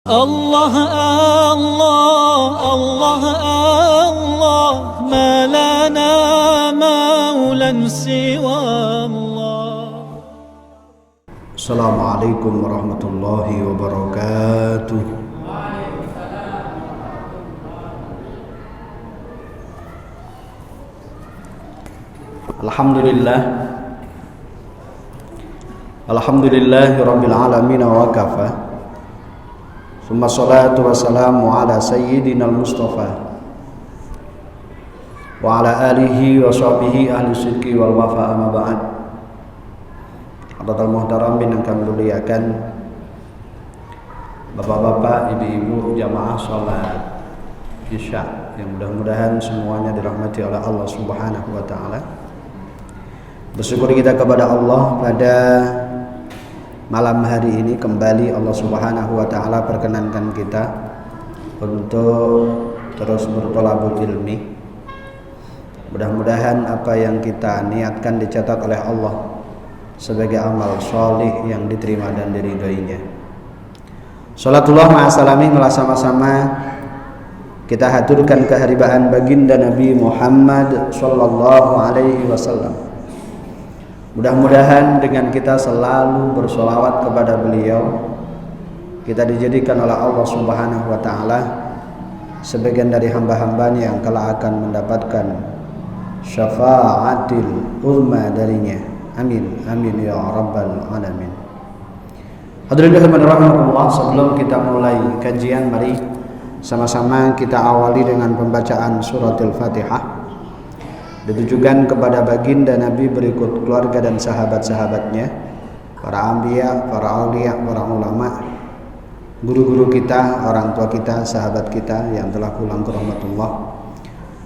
الله الله الله الله ما لنا مولى سوى الله. السلام عليكم ورحمة الله وبركاته. Alhamdulillah Rabbil alamin wa kafa. Summa salatu wassalamu ala sayyidina al-Mustafa wa ala alihi wa sahbihi ahli sidqi wal wafa, amma ba'd. Hadirin muhtaramin yang kami muliakan, bapak-bapak, ibu-ibu, jamaah salat Isya yang mudah-mudahan semuanya dirahmati oleh Allah Subhanahu wa taala. Bersyukur kita kepada Allah pada malam hari ini kembali Allah Subhanahu wa taala perkenankan kita untuk terus bertolabul ilmi. Mudah-mudahan apa yang kita niatkan dicatat oleh Allah sebagai amal solih yang diterima dan diridhoinya. Salatullah ma'asalami sama-sama kita haturkan keharibaan baginda Nabi Muhammad sallallahu alaihi wasallam. Mudah-mudahan dengan kita selalu bersolawat kepada beliau, kita dijadikan oleh Allah Subhanahu wa ta'ala sebagian dari hamba-hambanya yang kelak akan mendapatkan syafaatil uzma darinya. Amin, amin ya rabbal alamin. Hadirin rahimakumullah, sebelum kita mulai kajian, mari sama-sama kita awali dengan pembacaan suratul Fatihah, ditujukan kepada baginda Nabi berikut keluarga dan sahabat-sahabatnya, para anbiya, para aulia, para ulama, guru-guru kita, orang tua kita, sahabat kita yang telah pulang ke rahmatullah.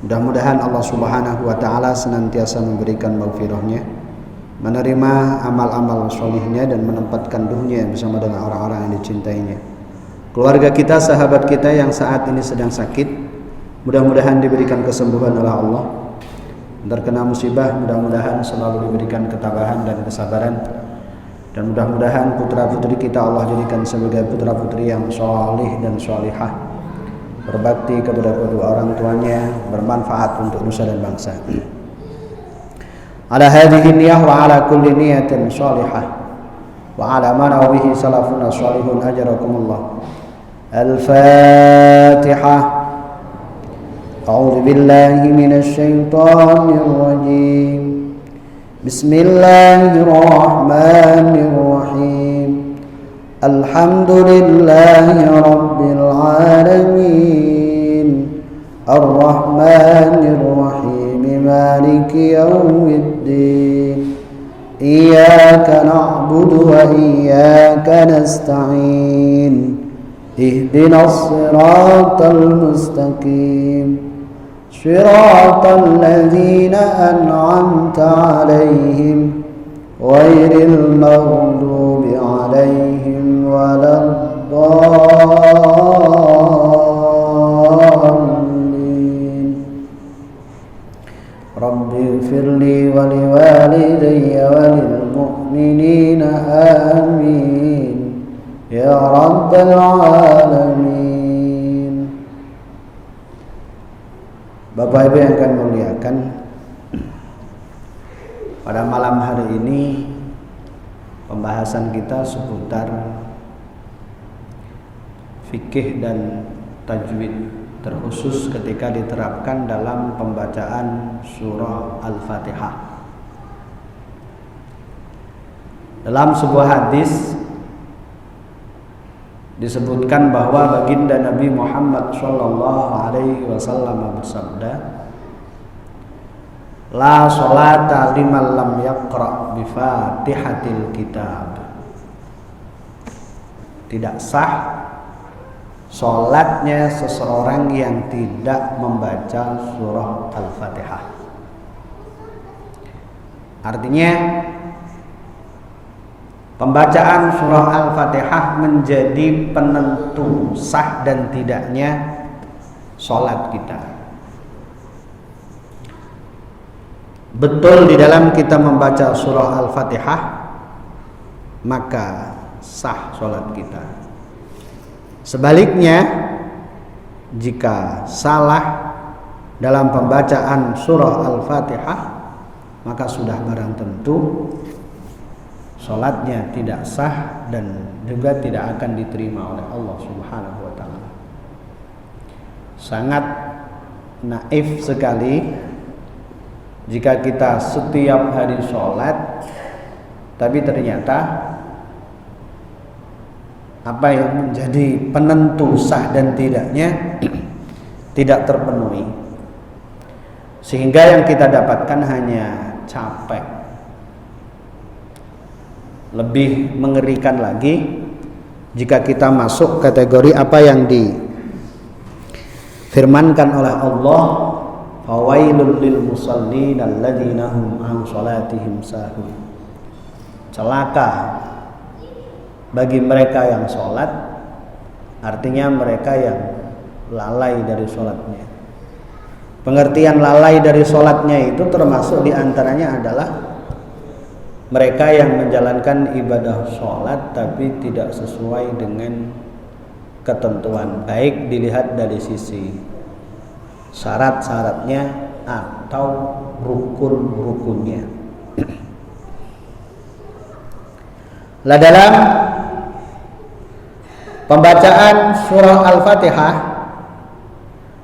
Mudah-mudahan Allah Subhanahu wa taala senantiasa memberikan maghfirahnya, menerima amal-amal solihnya, dan menempatkan dunia bersama dengan orang-orang yang dicintainya. Keluarga kita, sahabat kita yang saat ini sedang sakit, mudah-mudahan diberikan kesembuhan oleh Allah. Terkena musibah, mudah-mudahan selalu diberikan ketabahan dan kesabaran, dan mudah-mudahan putra-putri kita Allah jadikan sebagai putra-putri yang sholih dan sholihah, berbakti kepada kedua orang tuanya, bermanfaat untuk nusa dan bangsa. Ala hadhihi niyah wa ala kulli niyatin sholihah wa ala ma nawihi salafuna sholihun ajrakumullah. Al-Fatihah. أعوذ بالله من الشيطان الرجيم. بسم الله الرحمن الرحيم. الحمد لله رب العالمين. الرحمن الرحيم. مالك يوم الدين. إياك نعبد وإياك نستعين. اهدنا الصراط المستقيم. صراط الذين أنعمت عليهم غير المغضوب عليهم ولا الضالين. رب اغفر لي ولوالدي وللمؤمنين آمين يا رب العالمين. Bapak Ibu yang akan muliakan, pada malam hari ini pembahasan kita seputar fikih dan tajwid, terkhusus ketika diterapkan dalam pembacaan surah Al-Fatihah. Dalam sebuah hadis disebutkan bahwa baginda Nabi Muhammad sallallahu alaihi wasallam bersabda, la sholata liman lam yaqra bi Fatihatil kitab. Tidak sah salatnya seseorang yang tidak membaca surah Al-Fatihah. Artinya pembacaan surah Al-Fatihah menjadi penentu sah dan tidaknya sholat kita. Betul di dalam kita membaca surah Al-Fatihah, maka sah sholat kita. Sebaliknya, jika salah dalam pembacaan surah Al-Fatihah, maka sudah barang tentu salatnya tidak sah dan juga tidak akan diterima oleh Allah Subhanahu wa taala. Sangat naif sekali jika kita setiap hari sholat tapi ternyata apa yang menjadi penentu sah dan tidaknya tidak terpenuhi, sehingga yang kita dapatkan hanya capek. Lebih mengerikan lagi jika kita masuk kategori apa yang difirmankan oleh Allah, fawailul lil musallin alladzina hum an salatihim sahun. Celaka bagi mereka yang sholat, artinya mereka yang lalai dari sholatnya. Pengertian lalai dari sholatnya itu termasuk diantaranya adalah mereka yang menjalankan ibadah sholat tapi tidak sesuai dengan ketentuan, baik dilihat dari sisi syarat-syaratnya atau rukun-rukunnya. Lah dalam pembacaan surah Al-Fatihah,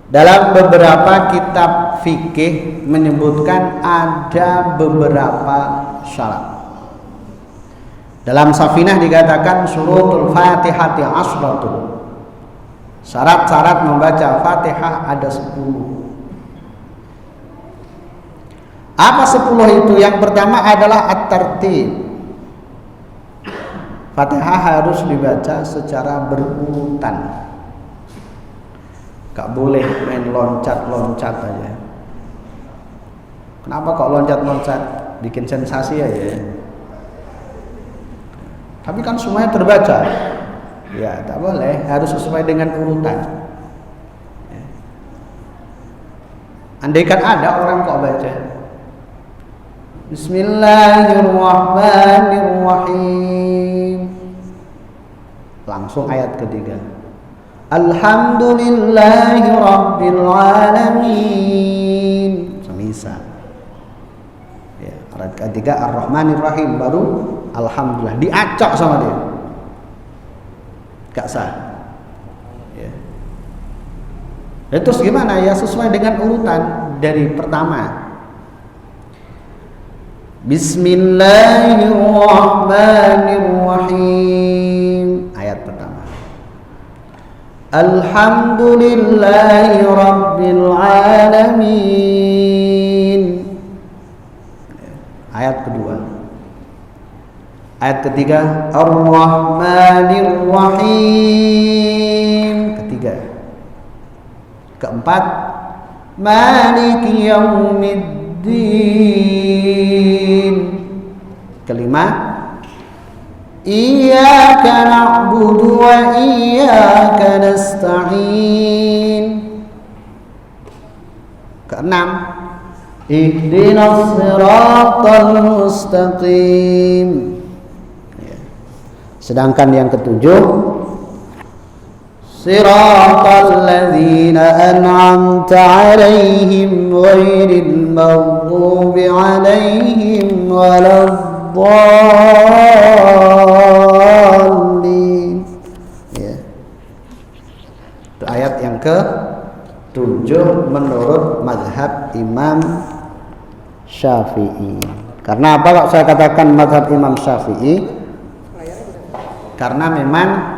dalam beberapa kitab fikih menyebutkan ada beberapa syarat. Dalam Safinah dikatakan surutul Fatihati asratun. Syarat-syarat membaca Fatihah ada 10. Apa 10 itu? Yang pertama adalah at-tartib. Fatihah harus dibaca secara berurutan. Gak boleh main loncat-loncat aja. Kenapa kok loncat-loncat? Bikin sensasi aja. Tapi kan semuanya terbaca. Ya, tak boleh, harus sesuai dengan urutan. Ya. Andaikan ada orang kok baca Bismillahirrahmanirrahim, langsung ayat ketiga, Alhamdulillahi Rabbil Alamin, semisal. Ya, ayat ketiga Ar-Rahmanir-Rahim, baru Alhamdulillah, diacak sama dia, gak sah. Ya. Terus gimana? Ya sesuai dengan urutan dari pertama. Bismillahirrahmanirrahim, ayat pertama. Alhamdulillahi Rabbil Alamin, ayat kedua. Ayat ketiga Ar-Rahmanir-Rahim, ketiga. Keempat Maliki Yaumiddin, kelima Iyyaka na'budu wa iyyaka nasta'in, keenam Ihdinas siratal mustaqim. Sedangkan yang ketujuh Siratal ladzina an'amta 'alaihim ghairil maghdubi 'alaihim waladdallin. Ya. Itu ayat yang ke-7 menurut mazhab Imam Syafi'i. Karena apa kalau saya katakan mazhab Imam Syafi'i? Karena memang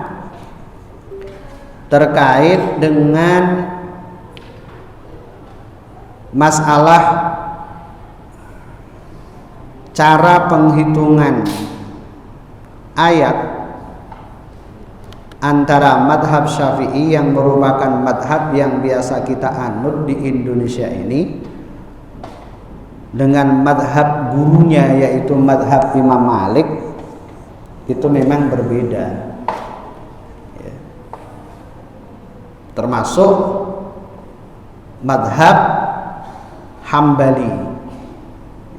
terkait dengan masalah cara penghitungan ayat antara madhab Syafi'i yang merupakan madhab yang biasa kita anut di Indonesia ini dengan madhab gurunya yaitu madhab Imam Malik, itu memang berbeda. Termasuk madhab Hambali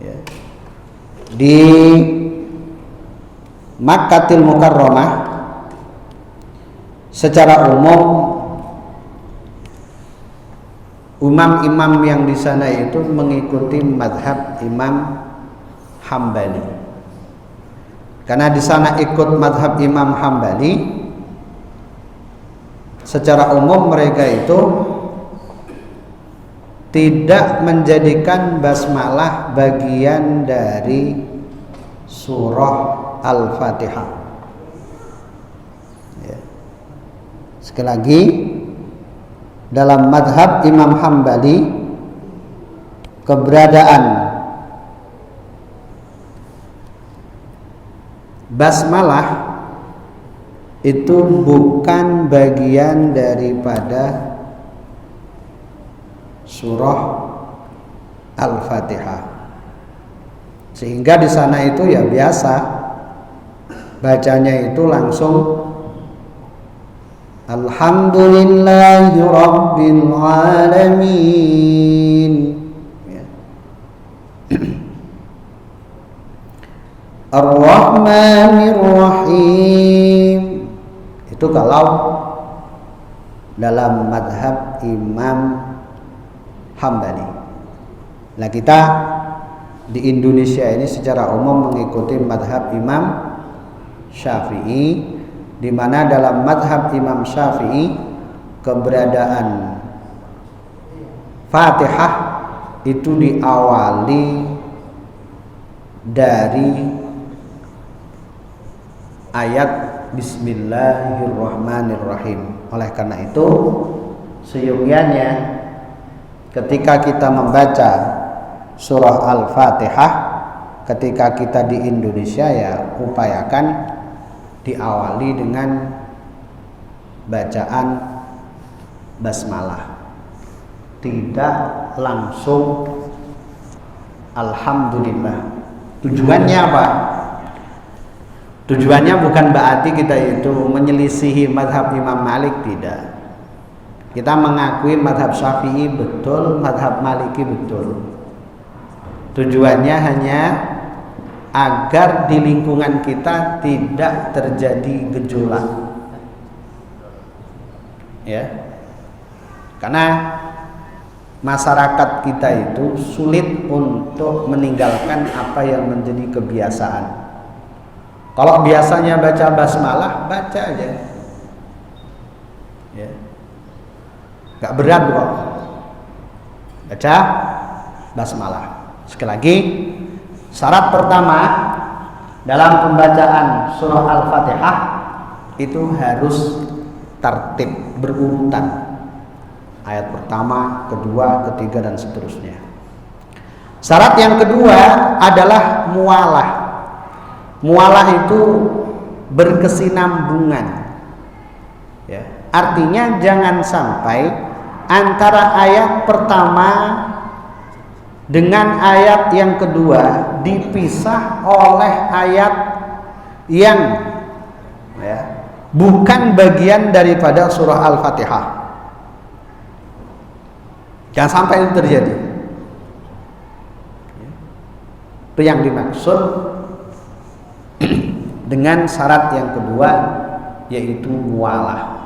ya. Di Makkatil Mukarramah secara umum imam-imam yang di sana itu mengikuti madhab Imam Hambali. Karena di sana ikut madhab Imam Hambali, secara umum mereka itu tidak menjadikan basmalah bagian dari surah Al-Fatihah. Ya. Sekali lagi, dalam madhab Imam Hambali, keberadaan basmalah itu bukan bagian daripada surah Al-Fatihah. Sehingga di sana itu ya biasa bacanya itu langsung Alhamdulillahi Rabbil Alamin, ya. Ar-Rahmanir Rahim. Itu kalau dalam madhab Imam Hambali. Nah, kita di Indonesia ini secara umum mengikuti madhab Imam Syafi'i, di mana dalam madhab Imam Syafi'i keberadaan Fatihah itu diawali dari ayat Bismillahirrahmanirrahim. Oleh karena itu, seyogianya ketika kita membaca surah Al-Fatihah, ketika kita di Indonesia ya upayakan diawali dengan bacaan basmalah, tidak langsung Alhamdulillah. Tujuannya apa? Tujuannya bukan berarti kita itu menyelisihi madhab Imam Malik, tidak. Kita mengakui madhab Syafi'i betul, madhab Maliki betul. Tujuannya hanya agar di lingkungan kita tidak terjadi gejolak, ya. Karena masyarakat kita itu sulit untuk meninggalkan apa yang menjadi kebiasaan. Kalau biasanya baca basmalah, baca aja, ya. Gak berat kok, baca basmalah. Sekali lagi, syarat pertama dalam pembacaan surah Al-Fatihah itu harus tertib, berurutan. Ayat pertama, kedua, ketiga, dan seterusnya. Syarat yang kedua adalah mualah. Mualah itu berkesinambungan, ya. Artinya jangan sampai antara ayat pertama dengan ayat yang kedua dipisah oleh ayat yang ya, bukan bagian daripada surah Al-Fatihah. Jangan sampai itu terjadi. Itu yang dimaksud dengan syarat yang kedua, yaitu mualah,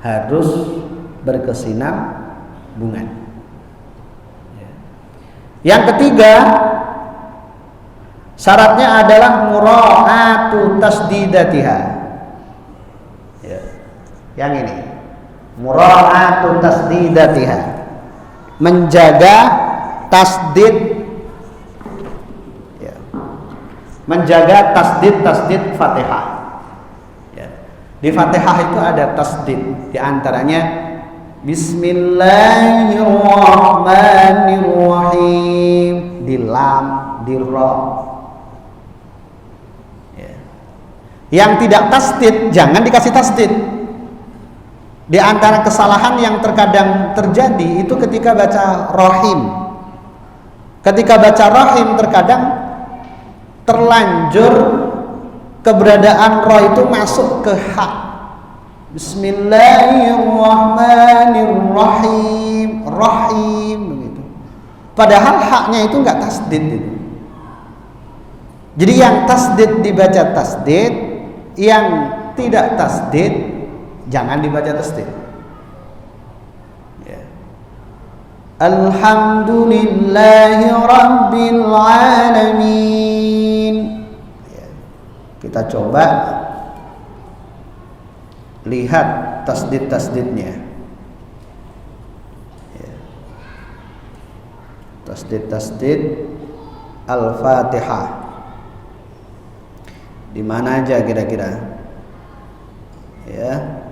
harus berkesinambungan. Yang ketiga, syaratnya adalah mura'atu tasdidatiha. Ya. Yang ini, mura'atu tasdidatiha, menjaga tasdid, ya. Menjaga tasdid Fatihah. Ya. Di Fatihah itu ada tasdid, di antaranya Bismillahirrahmanirrahim, di lam, di ra. Ya. Yang tidak tasdid jangan dikasih tasdid. Di antara kesalahan yang terkadang terjadi itu ketika baca rahim. Ketika baca rahim terkadang terlanjur keberadaan ra itu masuk ke ha. Bismillahirrahmanirrahim, rahim begitu. Padahal haknya itu enggak tasdid itu. Jadi yang tasdid dibaca tasdid, yang tidak tasdid jangan dibaca tasdid. Ya. Alhamdulillahi Rabbil Alamin. Ya. Kita coba lihat tasdid-tasdidnya. Ya. Tasdid-tasdid Al-Fatihah. Di mana aja kira-kira? Ya.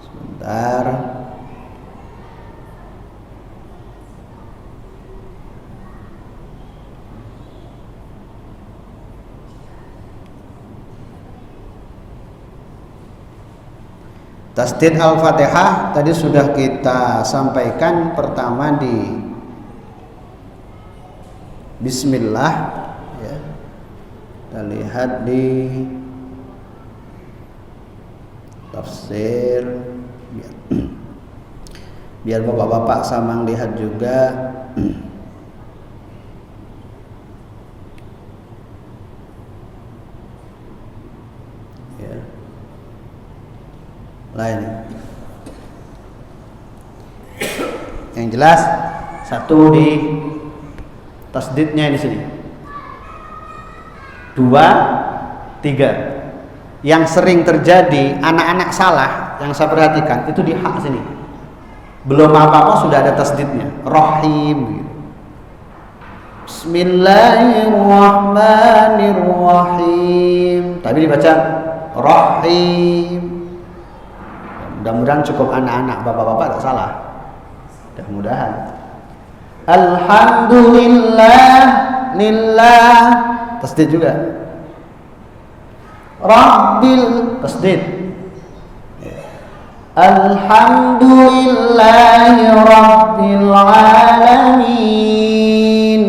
Sebentar. Tasdid Al-Fatihah tadi sudah kita sampaikan, pertama di Bismillah, ya. Kita lihat di tafsir, biar bapak-bapak sama lihat juga. Ya. Lain. Yang jelas satu di tasdidnya di sini. 2, 3. Yang sering terjadi anak-anak salah yang saya perhatikan itu di hak sini. Belum apa-apa sudah ada tasdidnya. Rahim gitu. Bismillahirrahmanirrahim. Tapi dibaca Rahim. Mudah-mudahan cukup anak-anak, bapak-bapak tak salah. Mudah-mudahan. Alhamdulillah, lillah, tasdid juga. Rabbil, tasdid. Alhamdulillahi Rabbil Alamin.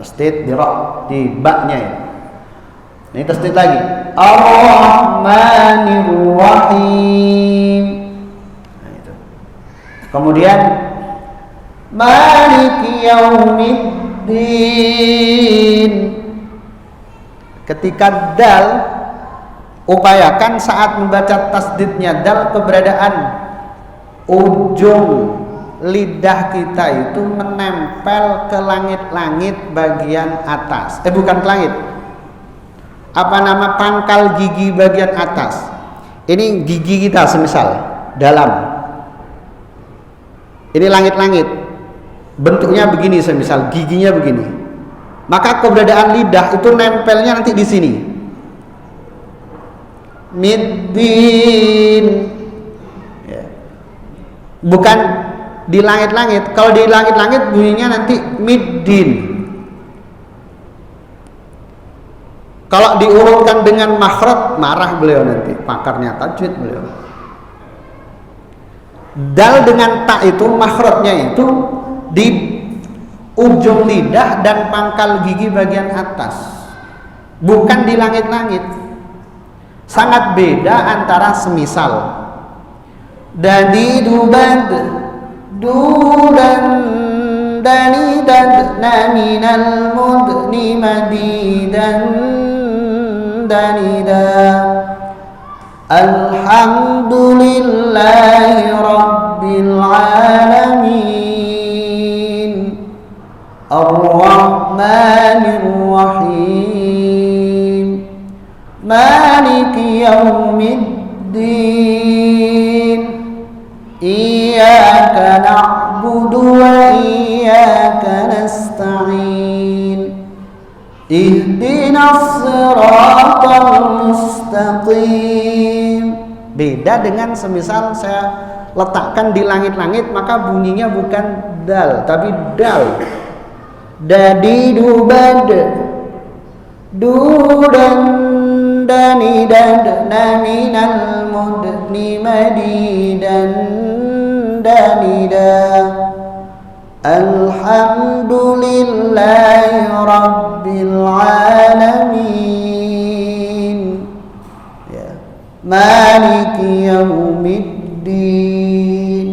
Tasdid di ra, di ba-nya ya. Ini tasdid lagi. Ar-Rahmanir-Rahim. Nah, itu. Kemudian Maliki Yaumiddin. Ketika dal, upayakan saat membaca tasdidnya dal, keberadaan ujung lidah kita itu menempel ke langit-langit bagian atas. Bukan ke langit. Apa nama, pangkal gigi bagian atas. Ini gigi kita semisal dalam. Ini langit-langit. Bentuknya begini semisal, giginya begini. Maka keberadaan lidah itu nempelnya nanti di sini. Middin. Ya. Bukan di langit-langit. Kalau di langit-langit bunyinya nanti middin. Kalau diurutkan dengan makhraj, marah beliau nanti, pakarnya tajwid beliau. Dal dengan ta itu makhrajnya itu di ujung lidah dan pangkal gigi bagian atas, bukan di langit-langit. Sangat beda antara semisal dadi dubad dudan dani dad naminal mudni madidan danida. Alhamdulillahi Rabbil Alamin. Ar-Rahmanir-Rahim. Maliki Yaumiddin. Iyyaka na'budu wa iyyaka nasta'in. Ihdinas siratal mustaqim. Beda dengan semisal saya letakkan di langit-langit, maka bunyinya bukan dal tapi dal. Dadi dubad dudan dani dad naminal mudni madidan danida. Alhamdulillahi Rabbil Alamin. Ya. Maliki Yaumiddin.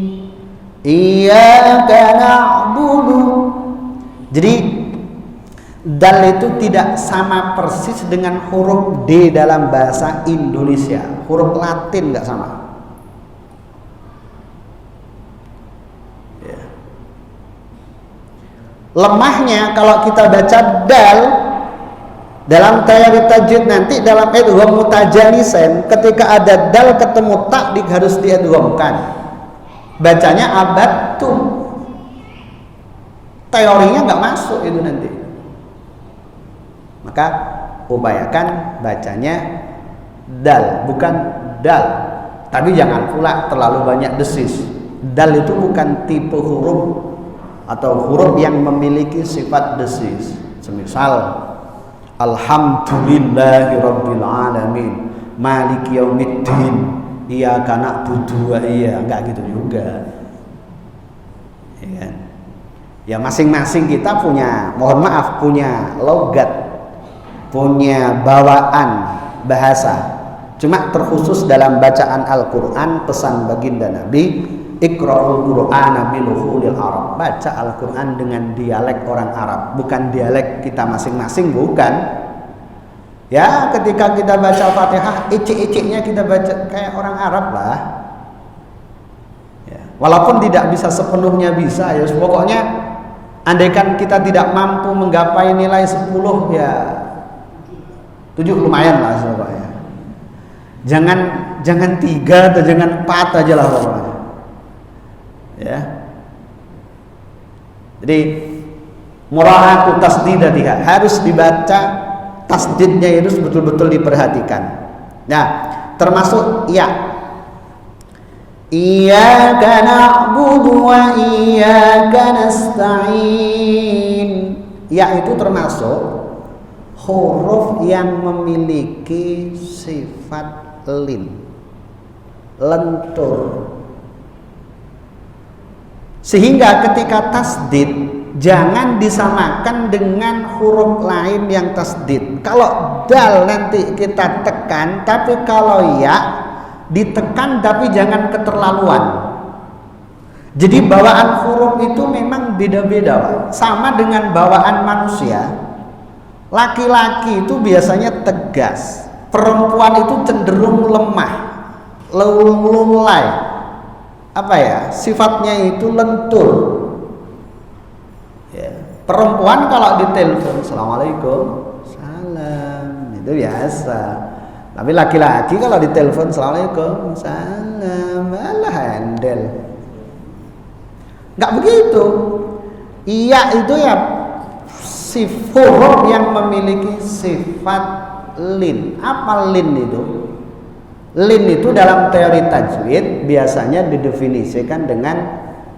Iyyaka na'budu. Jadi Dal itu tidak sama persis dengan huruf D dalam bahasa Indonesia. Huruf Latin nggak sama. Ya. Lemahnya kalau kita baca dal dalam teori tajwid nanti dalam idgham mutajanisen, ketika ada dal ketemu tak harus diidghamkan. Bacanya abattum. Teorinya nggak masuk itu nanti. Maka upayakan bacanya dal, bukan dal. Tapi jangan pula terlalu banyak desis. Dal itu bukan tipe huruf atau huruf yang memiliki sifat desis. Semisal Alhamdulillahirabbil alamin, maliki yaumiddin, iyyaka na'budu wa iyyaka, enggak gitu juga. Ya kan? Ya masing-masing kita punya, mohon maaf, punya logat, punya bawaan bahasa. Cuma terkhusus dalam bacaan Al-Quran, pesan baginda Nabi, Iqra'ul Qur'ana biluhulil Arab. Baca Al-Quran dengan dialek orang Arab, bukan dialek kita masing-masing, bukan. Ya ketika kita baca Fatihah, icik-iciknya kita baca kayak orang Arab lah. Ya, walaupun tidak bisa sepenuhnya bisa, ya pokoknya andaikan kita tidak mampu menggapai nilai 10, ya 7 lumayan lah pokoknya. Jangan 3 atau jangan 4 aja lah pokoknya. Ya. Jadi mura'atu tasdidatiha, harus dibaca, tasdidnya itu betul-betul diperhatikan. Nah, termasuk ya. Iyyaka na'budu wa iyyaka nasta'in. Ya itu termasuk huruf yang memiliki sifat lin, lentur. Sehingga ketika tasdid jangan disamakan dengan huruf lain yang tasdid. Kalau dal nanti kita tekan, tapi kalau ya ditekan tapi jangan keterlaluan. Jadi bawaan huruf itu memang beda-beda, sama dengan bawaan manusia. Laki-laki itu biasanya tegas, perempuan itu cenderung lemah, lulai. Apa ya? Sifatnya itu lentur. Ya. Perempuan kalau ditelepon, assalamualaikum, salam, itu biasa. Tapi laki-laki kalau ditelepon assalamualaikum, salam, alah handel. Enggak begitu. Iya itu ya huruf yang memiliki sifat lin. Apa lin itu? Lin itu dalam teori tajwid biasanya didefinisikan dengan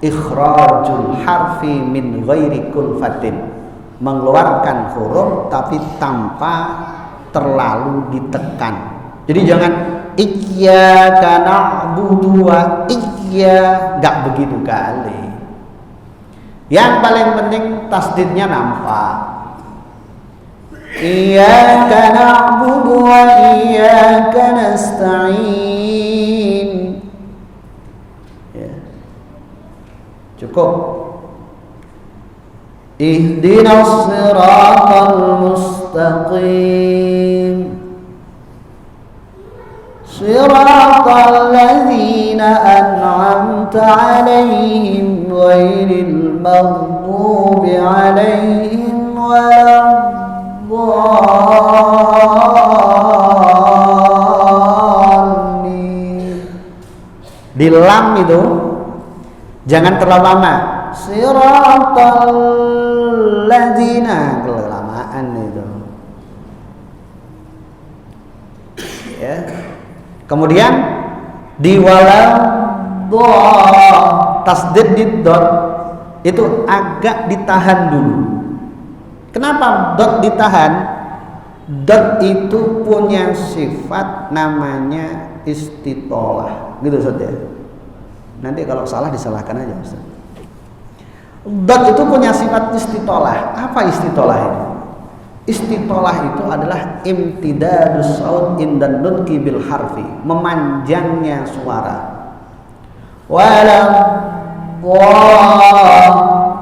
ikhrajul harfi min ghairi kulfatin, mengeluarkan huruf tapi tanpa terlalu ditekan. Jadi jangan iyyaka na'budu wa enggak begitu kali. Yang paling penting tasdidnya nampak. Iyyaka na'budu wa iyyaka nasta'in. Ya. Cukup. Ihdinas siratal mustaqim. Siratal ladzina an'amta 'alaihim ghairil maghdubi 'alaihim waladdallin. Di lam itu jangan terlalu lama. Siratal ladzina, kelamaan itu. Ya. Kemudian di waladhdallin, tasdid di dot itu agak ditahan dulu. Kenapa dot ditahan? Dot itu punya sifat namanya istitolah, gitu Ustaz ya. Nanti kalau salah disalahkan aja Ustaz. Dot itu punya sifat istitolah. Apa istitolah itu? Istitolah itu adalah imtidadus saut indan nutqi bil harfi, memanjangnya suara. Waladhdallin.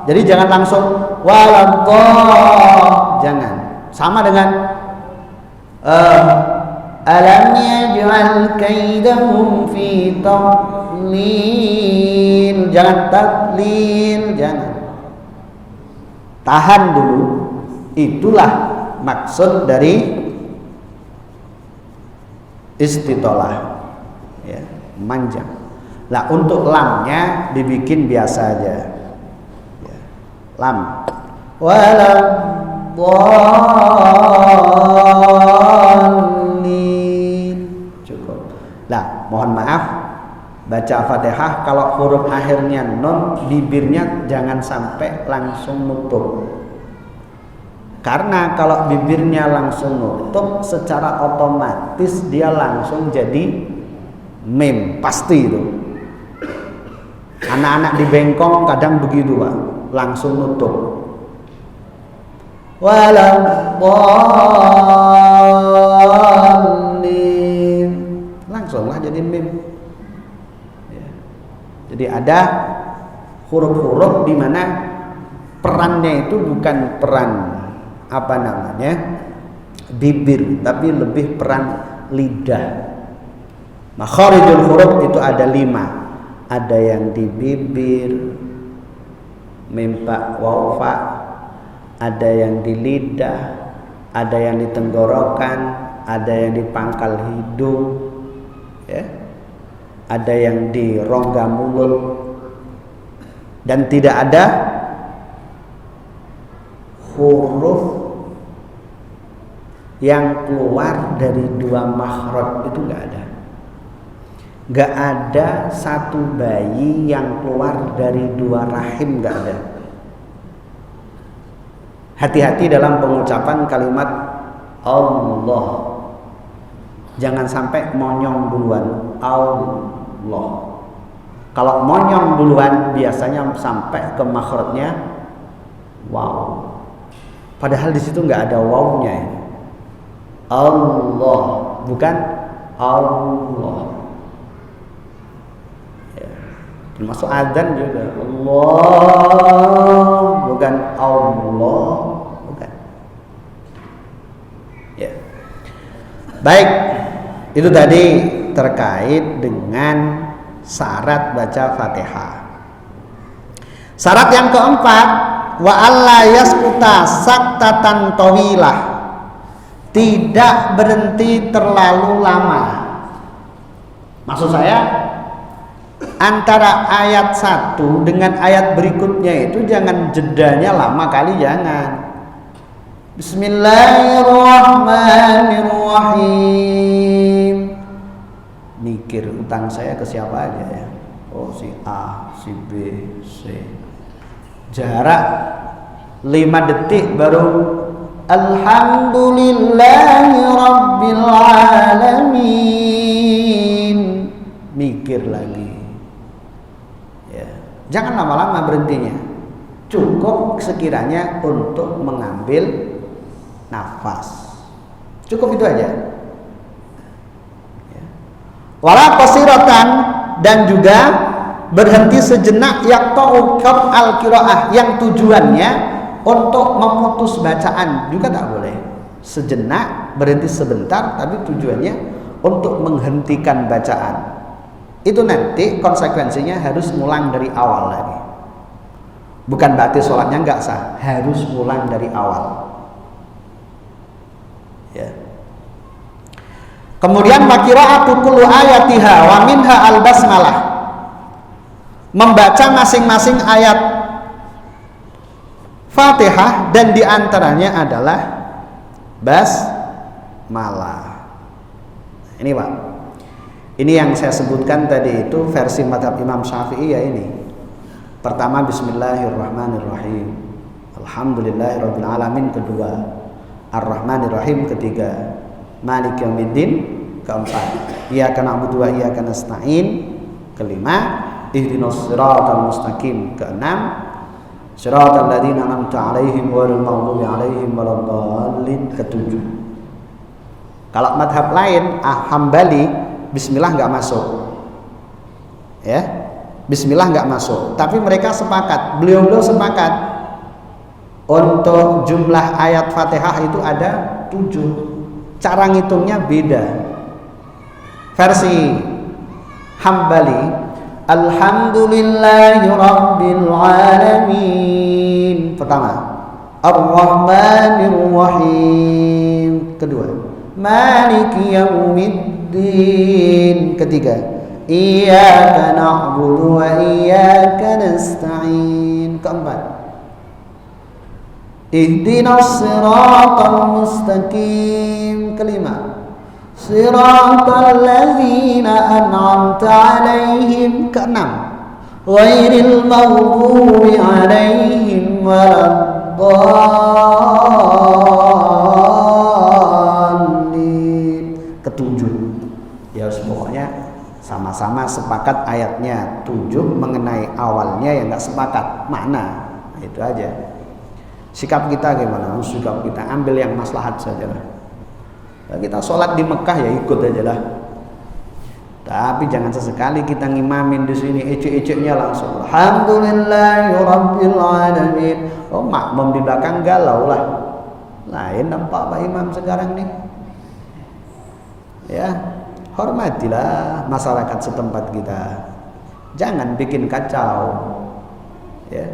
Jadi jangan langsung waladhdallin, jangan. Sama dengan alam yaj'al kaidahum fi tadlil. Jangan tadlil, jangan. Tahan dulu. Itulah maksud dari istitolah, ya, manjang. Lah untuk lamnya dibikin biasa aja, ya. Lam waladdallin, cukup. Lah mohon maaf, baca Fatihah kalau huruf akhirnya nun, bibirnya jangan sampai langsung nutup. Karena kalau bibirnya langsung nutup, secara otomatis dia langsung jadi mim, pasti itu. Anak-anak di bengkong kadang begitu, Pak, langsung nutup. Waladdallin, langsunglah jadi mim. Ya. Jadi ada huruf-huruf di mana perannya itu bukan peran bibir, tapi lebih peran lidah. Makharijul huruf itu ada 5. Ada yang di bibir, mim fa waw fa, ada yang di lidah, ada yang di tenggorokan, ada yang di pangkal hidung, ya. Ada yang di rongga mulut, dan tidak ada huruf yang keluar dari 2 makhraj, itu nggak ada. Nggak ada satu bayi yang keluar dari 2 rahim, nggak ada. Hati-hati dalam pengucapan kalimat Allah. Jangan sampai monyong duluan, Allah. Kalau monyong duluan biasanya sampai ke makhrajnya wow. Padahal di situ nggak ada wawnya, ya. Allah, bukan Allah. Ya. Termasuk adzan juga Allah, bukan Allah, bukan. Ya. Baik, itu tadi terkait dengan syarat baca Fatihah. Syarat yang keempat, wa alla yasquta saktatan tawilah, tidak berhenti terlalu lama. Maksud saya, antara ayat 1 dengan ayat berikutnya itu jangan jedanya lama kali, jangan. Bismillahirrahmanirrahim. Mikir utang saya ke siapa aja ya? Oh, si A, si B, C. Jarak 5 detik baru Alhamdulillahi Rabbil Alamin. Mikir lagi, ya. Jangan lama-lama berhentinya. Cukup sekiranya untuk mengambil nafas. Cukup itu aja, ya. Wala qasiratan, dan juga berhenti sejenak yaqta'u al-qiraah, yang tujuannya untuk memutus bacaan juga tak boleh. Sejenak, berhenti sebentar, tapi tujuannya untuk menghentikan bacaan. Itu nanti konsekuensinya harus ngulang dari awal lagi. Bukan berarti sholatnya nggak sah, harus ngulang dari awal. Ya. Kemudian qira'atu kullu ayatiha wa minha al-basmalah. Membaca masing-masing ayat Fatihah dan diantaranya adalah basmalah. Ini Pak, ini yang saya sebutkan tadi itu versi mazhab Imam Syafi'i, ya. Ini pertama Bismillahirrahmanirrahim, Alhamdulillahirabbil alamin kedua, Ar-Rahmanirrahim ketiga, Maliki yaumiddin keempat, Iyyaka na'budu wa iyyaka nasta'in kelima, Ihdinas siratal mustaqim keenam, Shiratal ladzina an'amta 'alaihim ghairil maghdubi 'alaihim waladdallin ketujuh. Kalau madhab lain Hambali, bismillah nggak masuk, ya, bismillah nggak masuk. Tapi mereka sepakat, beliau sepakat, Untuk jumlah ayat Fatihah itu ada 7. Cara ngitungnya beda. Versi Hambali, Alhamdulillahi Rabbil Alamin. Pertama, Ar-Rahmanir Rahim. Kedua, Maliki Yaumiddin. Ketiga, Iyyaka na'budu wa iyyaka nasta'in. Keempat, Ihdinas siratal mustaqim. Kelima, Siratal ladzina an'amta 'alaihim. Keenam, Ghairil maghdubi 'alaihim waladdallin. Ketujuh. Ya pokoknya sama-sama sepakat ayatnya 7, mengenai awalnya yang enggak sepakat makna. Itu aja. Sikap kita gimana? Sikap kita ambil yang maslahat saja lah. Nah, kita sholat di Mekah ya ikut aja lah. Tapi jangan sesekali kita ngimamin di sini ecek-eceknya langsung. Alhamdulillahirabbil alamin. Oh, makmum di belakang galau lah. Lain nampak Pak Imam sekarang nih. Ya, hormatilah masyarakat setempat kita. Jangan bikin kacau. Ya.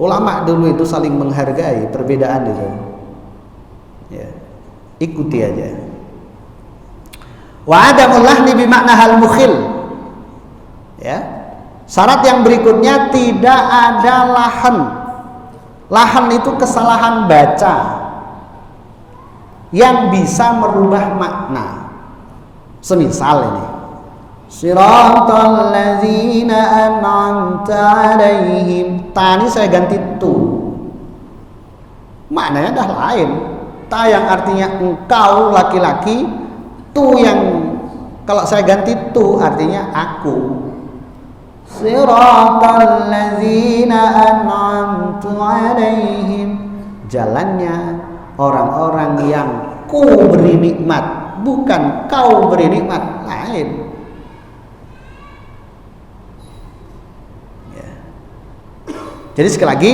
Ulama dulu itu saling menghargai perbedaan itu. Ya. Ikuti aja. Wa adamul lahni bi makna hal mukhil. Ya. Syarat yang berikutnya tidak ada lahan. Lahan itu kesalahan baca yang bisa merubah makna. Semisal ini, Siratal ladzina an'amta 'alaihim. Ta ini saya ganti tu. Maknanya dah lain. Ta yang artinya engkau laki-laki, tu yang kalau saya ganti tu artinya aku. Siratal ladzina an'amta 'alaihim. Jalannya orang-orang yang ku beri nikmat, bukan kau beri nikmat, lain. Jadi sekali lagi,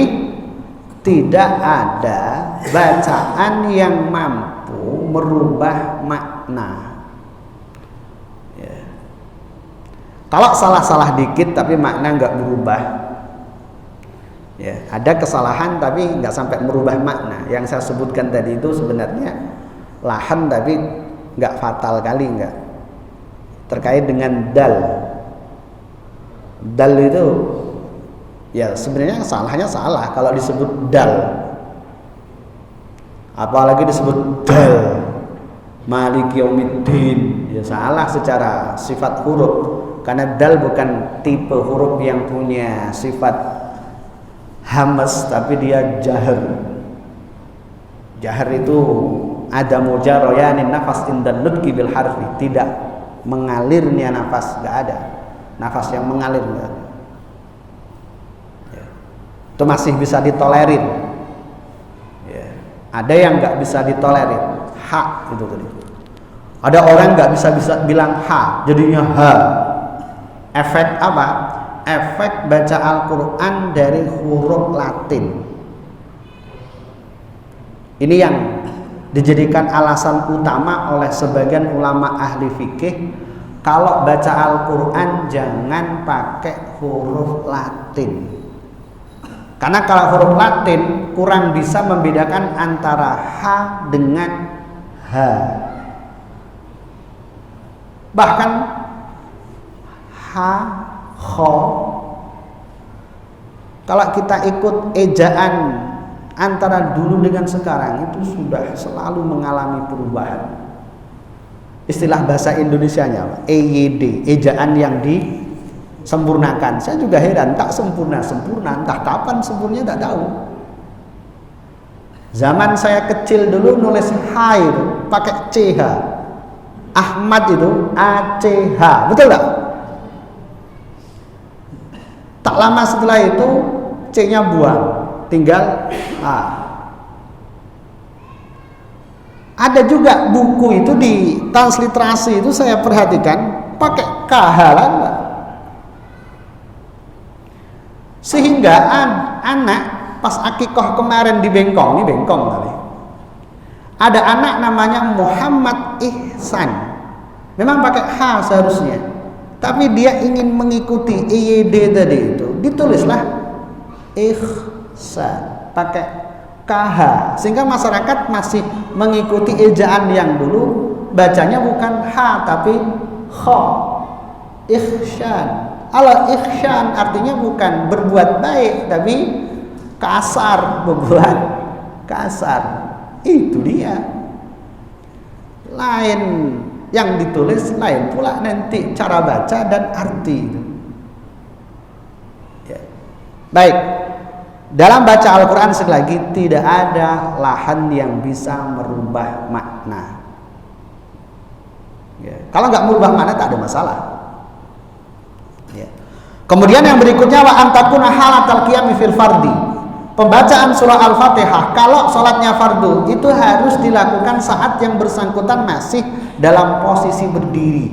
tidak ada bacaan yang mampu merubah makna. Ya. Kalau salah-salah dikit tapi makna nggak berubah, ya, ada kesalahan tapi nggak sampai merubah makna. Yang saya sebutkan tadi itu sebenarnya lahan tapi nggak fatal kali, nggak terkait dengan dal. Dal itu ya sebenarnya salahnya salah kalau disebut dal, apalagi disebut dal Maliki Yaumiddin, ya salah secara sifat huruf, karena dal bukan tipe huruf yang punya sifat hamas, tapi dia jahar. Jahar itu ada mujarroyanin nafas indan nutqi bil harfi, tidak mengalirnya nafas, nggak ada nafas yang mengalir, nggak ada. Itu masih bisa ditolerin. Ya. Ada yang nggak bisa ditolerin, ha itu tadi. Ada orang nggak bisa bilang ha, jadinya ha. Efek apa? Efek baca Al-Quran dari huruf Latin. Ini yang dijadikan alasan utama oleh sebagian ulama ahli fikih, kalau baca Al-Quran jangan pakai huruf Latin. Karena kalau huruf Latin kurang bisa membedakan antara ha dengan ha. Bahkan ha, kho, kalau kita ikut ejaan antara dulu dengan sekarang itu sudah selalu mengalami perubahan. Istilah bahasa Indonesianya apa? EYD, ejaan yang disempurnakan. Saya juga heran, tak sempurna, entah kapan sempurna tak tahu. Zaman saya kecil dulu nulis hair pakai CH. Ahmad itu ACH, betul tak? Tak lama setelah itu C-nya buang, tinggal A. Ada juga buku itu di transliterasi itu saya perhatikan pakai kahalan, sehingga anak pas akikoh kemarin di Bengkong, ini Bengkong kali. Ada anak namanya Muhammad Ihsan. Memang pakai H seharusnya. Tapi dia ingin mengikuti IYD tadi itu. Ditulislah Ihsan pakai KH. Sehingga masyarakat masih mengikuti ejaan yang dulu, bacanya bukan H tapi Kha. Ihsan. Al-ihsan artinya bukan berbuat baik tapi kasar, berbuat kasar. Itu dia. Lain yang ditulis, lain pula nanti cara baca dan arti. Ya. Baik. Dalam baca Al-Quran sekali lagi tidak ada lahan yang bisa merubah makna. Ya. Kalau nggak merubah makna tak ada masalah. Ya. Kemudian yang berikutnya wa antakuna halatal qiyami fil fardi. Pembacaan surah Al-Fatihah kalau sholatnya fardu itu harus dilakukan saat yang bersangkutan masih dalam posisi berdiri.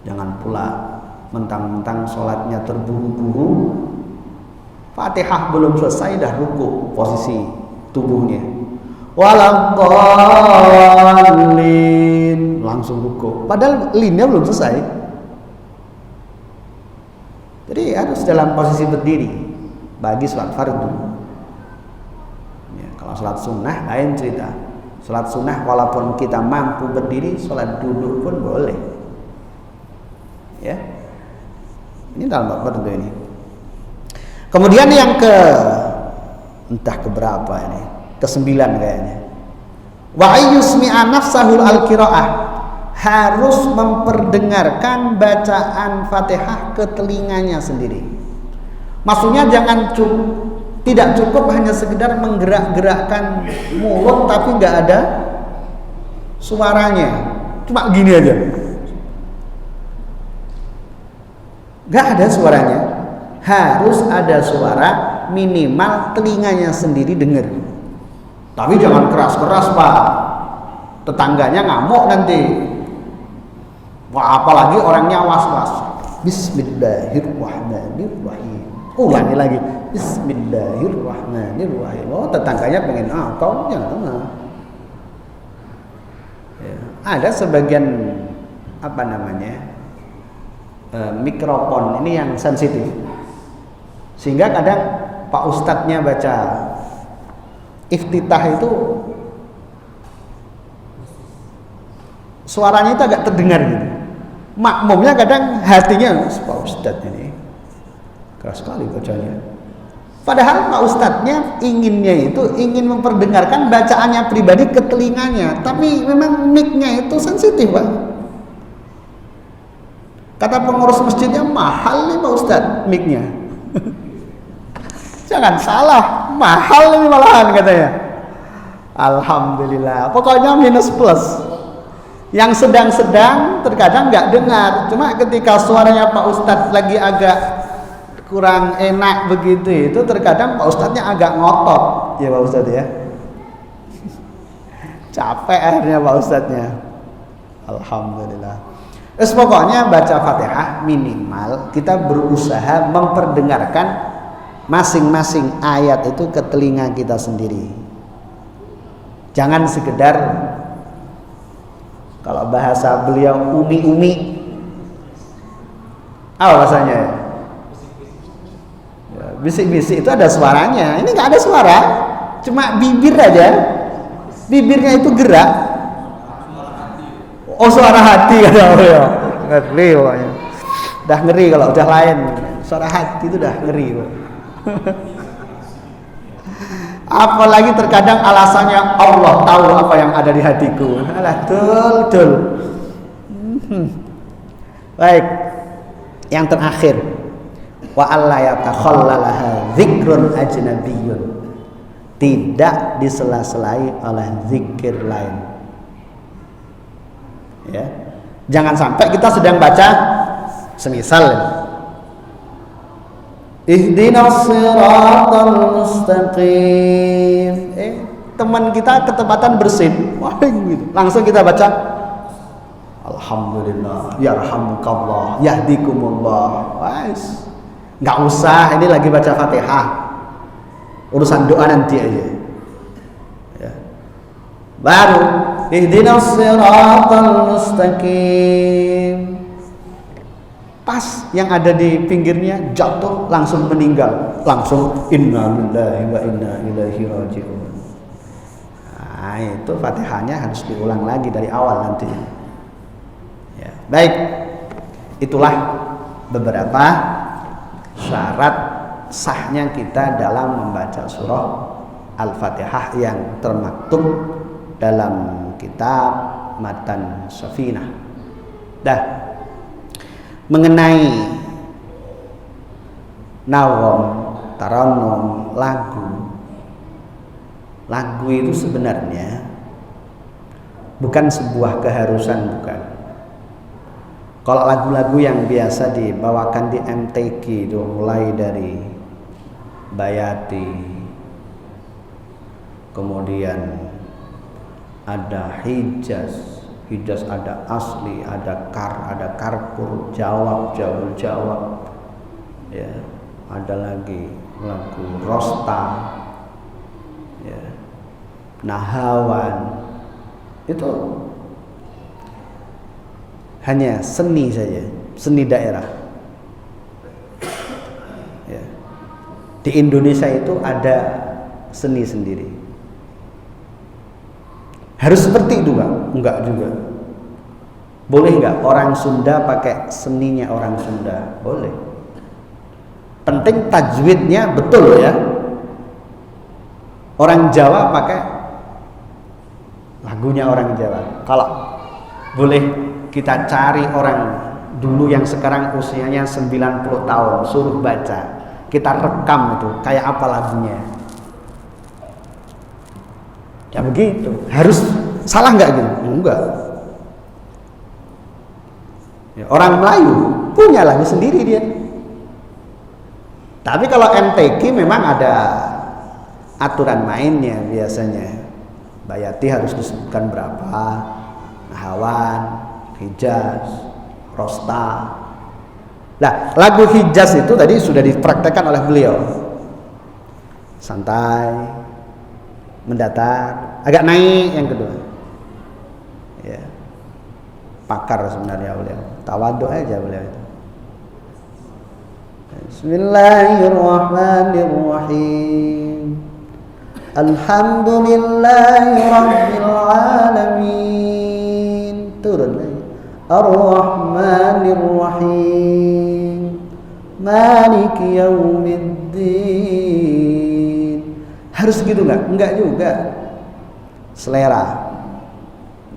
Jangan pula mentang-mentang sholatnya terburu-buru, Fatihah belum selesai dah ruku posisi tubuhnya. Walaqallin langsung ruku. Padahal linnya belum selesai. Jadi harus dalam posisi berdiri bagi sholat fardu. Ya, kalau sholat sunnah lain cerita. Sholat sunnah walaupun kita mampu berdiri, sholat duduk pun boleh. Ya, ini dalam bab fardu ini. Kemudian yang entah keberapa ini, ke-9 kayaknya. Wa ayyusmi'a nafsahul al-qiraah. Harus memperdengarkan bacaan Fatihah ke telinganya sendiri. Maksudnya tidak cukup hanya sekedar menggerak-gerakkan mulut tapi nggak ada suaranya. Cuma gini aja. Nggak ada suaranya. Harus ada suara, minimal telinganya sendiri dengar. Tapi jangan keras-keras, Pak. Tetangganya ngamuk nanti. Wah, apalagi orangnya was-was. Bismillahirrahmanirrahim. Ulangi lagi. Bismillahirrahmanirrahim. Oh, tetangganya pengen kau jangan. Ya. Ada sebagian mikrofon ini yang sensitif. Sehingga kadang Pak Ustadznya baca iftitah itu suaranya itu agak terdengar gitu. Makmumnya kadang hatinya Pak Ustadz ini keras sekali bacanya. Padahal Pak Ustadznya ingin memperdengarkan bacaannya pribadi ke telinganya, tapi memang mic-nya itu sensitif, Pak. Kata pengurus masjidnya mahal nih Pak Ustadz mic-nya. Jangan salah, mahal ini malahan katanya. Alhamdulillah, pokoknya minus plus. Yang sedang-sedang terkadang nggak dengar. Cuma ketika suaranya Pak Ustadz lagi agak kurang enak begitu, itu terkadang Pak Ustadznya agak ngotot. Ya Pak Ustadz ya. Capek akhirnya Pak Ustadznya. Alhamdulillah. Pokoknya baca Fatihah minimal kita berusaha memperdengarkan masing-masing ayat itu ke telinga kita sendiri. Jangan sekedar, kalau bahasa beliau umi-umi, apa bahasanya ya? Bisik-bisik itu ada suaranya. Ini nggak ada suara, cuma bibir aja. Bibirnya itu gerak. Oh, suara hati kata beliau. Ngeri pokoknya. Udah ngeri kalau udah lain. Suara hati itu udah ngeri. Apalagi terkadang alasannya Allah tahu apa yang ada di hatiku. Alah, betul. Baik. Yang terakhir, wa alla yatakhallalaha dzikrun ajnabiyyun. Tidak disela-selai oleh zikir lain. Ya. Jangan sampai kita sedang baca semisal Ihdinas siratal mustaqim. Teman kita ketepatan bersin. Wah, gitu. Langsung kita baca Alhamdulillah, yarhamukallah, yahdikumullah. Wais. Nggak usah, ini lagi baca Fatihah. Urusan doa nanti aja. Ya. Baru ihdinas siratal mustaqim. Pas yang ada di pinggirnya jatuh langsung meninggal, langsung innalillahi wa inna ilaihi raji'un. Nah, itu Fatihahnya harus diulang lagi dari awal nanti. Ya, baik. Itulah beberapa syarat sahnya kita dalam membaca surah Al-Fatihah yang termaktub dalam kitab Matan Safinah. Dah. Mengenai nawom, taranum, lagu itu sebenarnya bukan sebuah keharusan, bukan. Kalau lagu-lagu yang biasa dibawakan di MTQ itu mulai dari Bayati, kemudian ada Hijaz ada asli, ada karpur, jawab, ya, ada lagi lagu Rosta, ya, Nahawan, itu hanya seni saja, seni daerah. Ya. Di Indonesia itu ada seni sendiri. Harus seperti itu enggak juga. Boleh enggak orang Sunda pakai seninya orang Sunda? Boleh. Penting tajwidnya betul ya. Orang Jawa pakai lagunya orang Jawa. Kalau boleh kita cari orang dulu yang sekarang usianya 90 tahun, suruh baca. Kita rekam itu kayak apa lagunya. Ya begitu. Harus salah nggak gitu? Enggak. Ya, orang Melayu punya lagu sendiri dia. Tapi kalau MTQ memang ada aturan mainnya biasanya. Bayati harus disebutkan berapa, Nahawan, Hijaz, Rosta. Nah, lagu Hijaz itu tadi sudah dipraktekkan oleh beliau. Santai, mendatar, agak naik yang kedua. Ya. Pakar sebenarnya beliau. Tawadhu aja beliau itu. Bismillahirrahmanirrahim. Alhamdulillahi rabbil alamin. Turun lagi. Ar-Rahmanir-Rahim. Maliki yaumiddin. Harus gitu enggak? Enggak juga. Selera.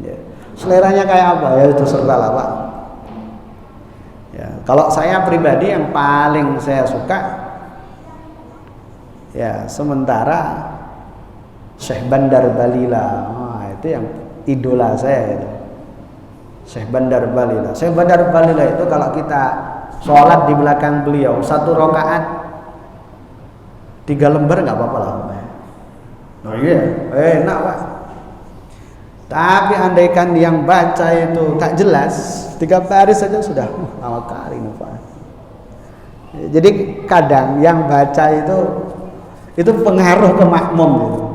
Ya. Seleranya kayak apa? Ya itu sertalah, Pak. Ya, kalau saya pribadi yang paling saya suka ya sementara Syekh Bandar Balila. Itu yang idola saya itu. Syekh Bandar Balila. Syekh Bandar Balila itu kalau kita sholat di belakang beliau 1 rakaat 3 lembar nggak apa-apa lah. Oh iya, enak Pak. Tapi andaikan yang baca itu tak jelas, 3 baris saja sudah awal kali nih Pak. Jadi kadang yang baca itu pengaruh ke makmum gitu.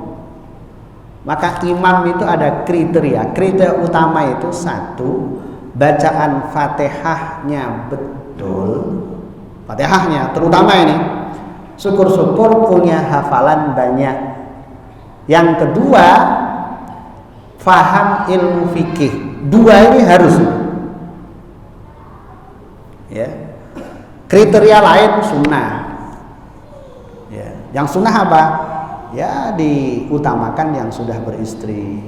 Maka imam itu ada kriteria. Kriteria utama itu 1, bacaan Fatihahnya betul. Fatihahnya terutama ini. Syukur-syukur punya hafalan banyak. Yang kedua, faham ilmu fikih. 2 ini harus. Ya. Kriteria lain sunnah. Ya. Yang sunnah apa? Ya diutamakan yang sudah beristri.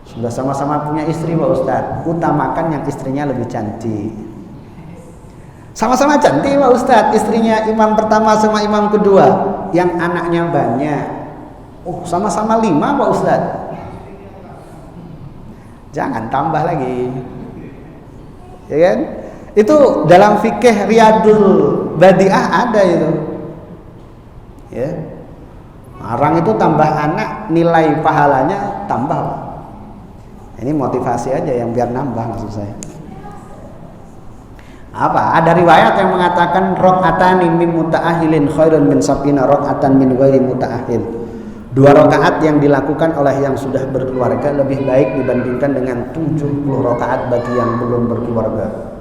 Sudah sama-sama punya istri Pak Ustadz, utamakan yang istrinya lebih cantik. Sama-sama cantik Pak Ustadz, istrinya imam pertama sama imam kedua, yang anaknya banyak. Oh, sama-sama 5 Pak Ustadz. Jangan tambah lagi. Ya kan? Itu dalam fikih Riyadul Badi'ah ada itu. Ya. Orang itu tambah anak, nilai pahalanya tambah. Ini motivasi aja yang biar nambah maksud saya. Apa? Ada riwayat yang mengatakan rakaatani min mutaahilin khairun min sab'ina rakaatan min ghairi mutaahil. 2 rakaat yang dilakukan oleh yang sudah berkeluarga lebih baik dibandingkan dengan 70 rakaat bagi yang belum berkeluarga.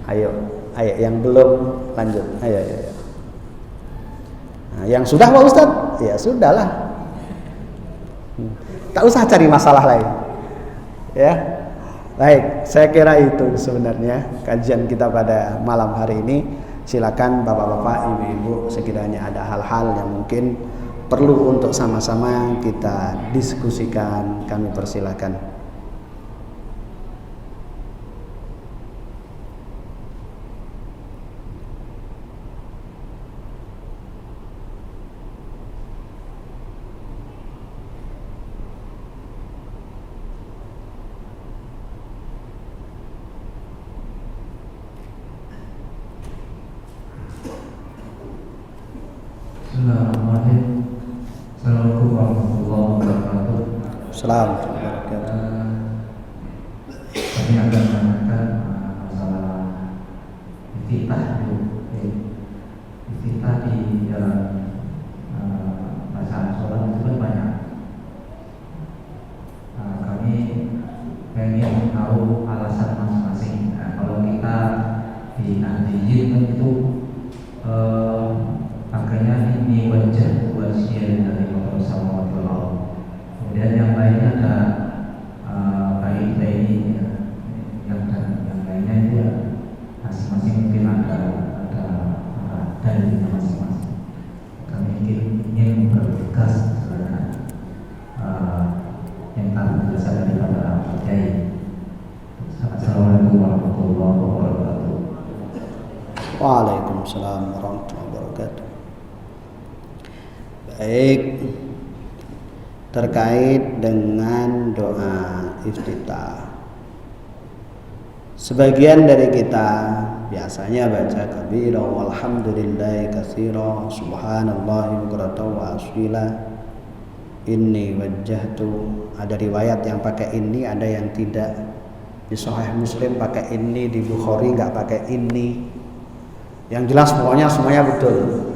Ayo yang belum lanjut. Ayo. Nah, yang sudah Pak Ustaz? Ya sudahlah. Tak usah cari masalah lain. Ya. Baik, saya kira itu sebenarnya kajian kita pada malam hari ini. Silakan Bapak-bapak, Ibu-ibu, sekiranya ada hal-hal yang mungkin perlu untuk sama-sama kita diskusikan, kami persilakan. Assalamualaikum warahmatullahi wabarakatuh. Assalamualaikum. Kami akan menanyakan masalah iftitah itu. Iftitah di dalam bacaan sholat itu kan banyak. Kami ingin tahu alasan masing-masing. Kalau kita di Nahdiyin kan itu makanya ini wajah wasiat dari Allah sama Allah. Kemudian yang lainnya ada baik ini yang lainnya itu ya masing-masing mungkin ada dalilnya masing-masing. Kami ingin bertegas dengan yang kami berasal daripada Kiai. Assalamualaikum warahmatullahi wabarakatuh. Waalaikumsalam warahmatullahi wabarakatuh. Baik, terkait dengan doa iftitah, sebagian dari kita biasanya baca kabira walhamdulillahi katsira subhanallahi bukratan wa asila, inni wajjahtu. Ada riwayat yang pakai ini, ada yang tidak. Di Sahih Muslim pakai ini, di Bukhari nggak pakai ini. Yang jelas pokoknya semuanya betul.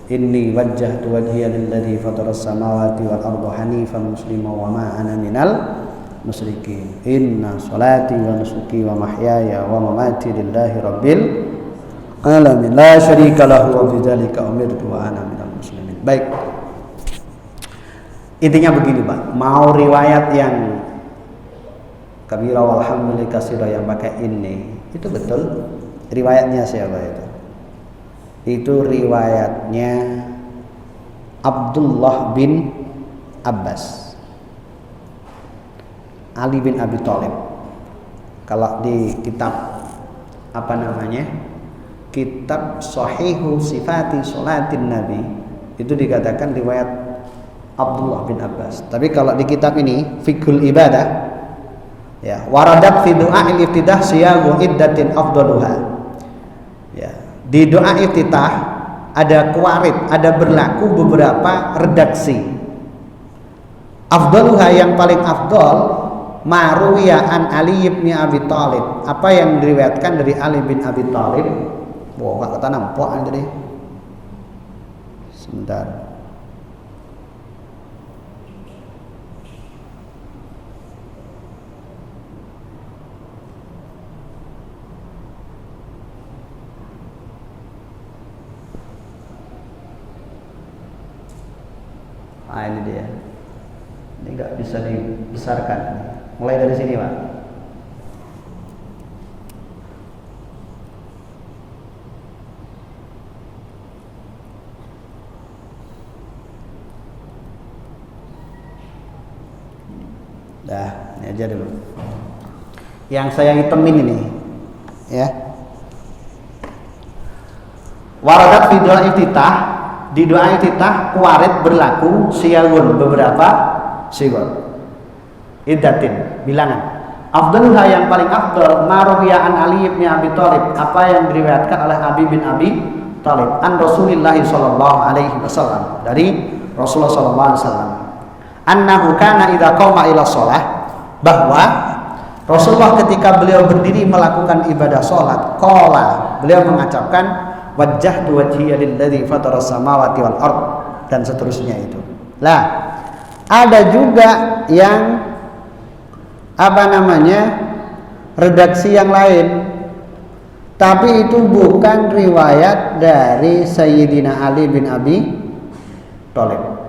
Inni wajjahtu wajhiya lilladzi fataras samawati wal arda hanifan musliman wa ma ana minal musyrikin. Inna sholati wa nusuki wa mahyaya wa mamati lillahi rabbil alamin la syarika lahu wa bidzalika umirtu wa ana minal muslimin. Baik. Intinya begini, Pak. Mau riwayat yang kabira walhamdulillahi katsira yang pakai ini, itu betul. Riwayatnya siapa itu? Itu riwayatnya Abdullah bin Abbas, Ali bin Abi Thalib. Kalau di kitab apa namanya, kitab Shahihu Sifati Sholatin Nabi, itu dikatakan riwayat Abdullah bin Abbas. Tapi kalau di kitab ini Fiqhul Ibadah, ya, waradat fi du'a'il ibtidah siyagu iddatin afdaluha. Ya, di doa iftitah ada kuarit, ada berlaku beberapa redaksi. Afdaluha yang paling afdal maruwiya an Ali bin Abi Thalib, apa yang diriwayatkan dari Ali bin Abi Thalib. Wah, gak kata nampak aja deh. Sebentar. Ah, ini dia. Ini nggak bisa dibesarkan. Mulai dari sini, Pak. Dah, ini aja dulu. Yang saya hitemin ini, ya. Waradat fi doa iftitah. Di doa iftitah kuarit berlaku siyagun beberapa sigon. Iddatin bilangan. Afdaluha yang paling afdal maruwiya an Ali bin Abi Thalib, apa yang diriwayatkan oleh Ali bin Abi Thalib an Rasulillah sallallahu alaihi wasallam, dari Rasulullah sallallahu alaihi wasallam, annahu kana idza qama ila shalah, bahwa Rasulullah ketika beliau berdiri melakukan ibadah sholat, qala, beliau mengucapkan wajjahtu wajhiya lilladzi fataras samawati wal ard, dan seterusnya itu. Lah, ada juga yang redaksi yang lain, tapi itu bukan riwayat dari Sayyidina Ali bin Abi Thalib.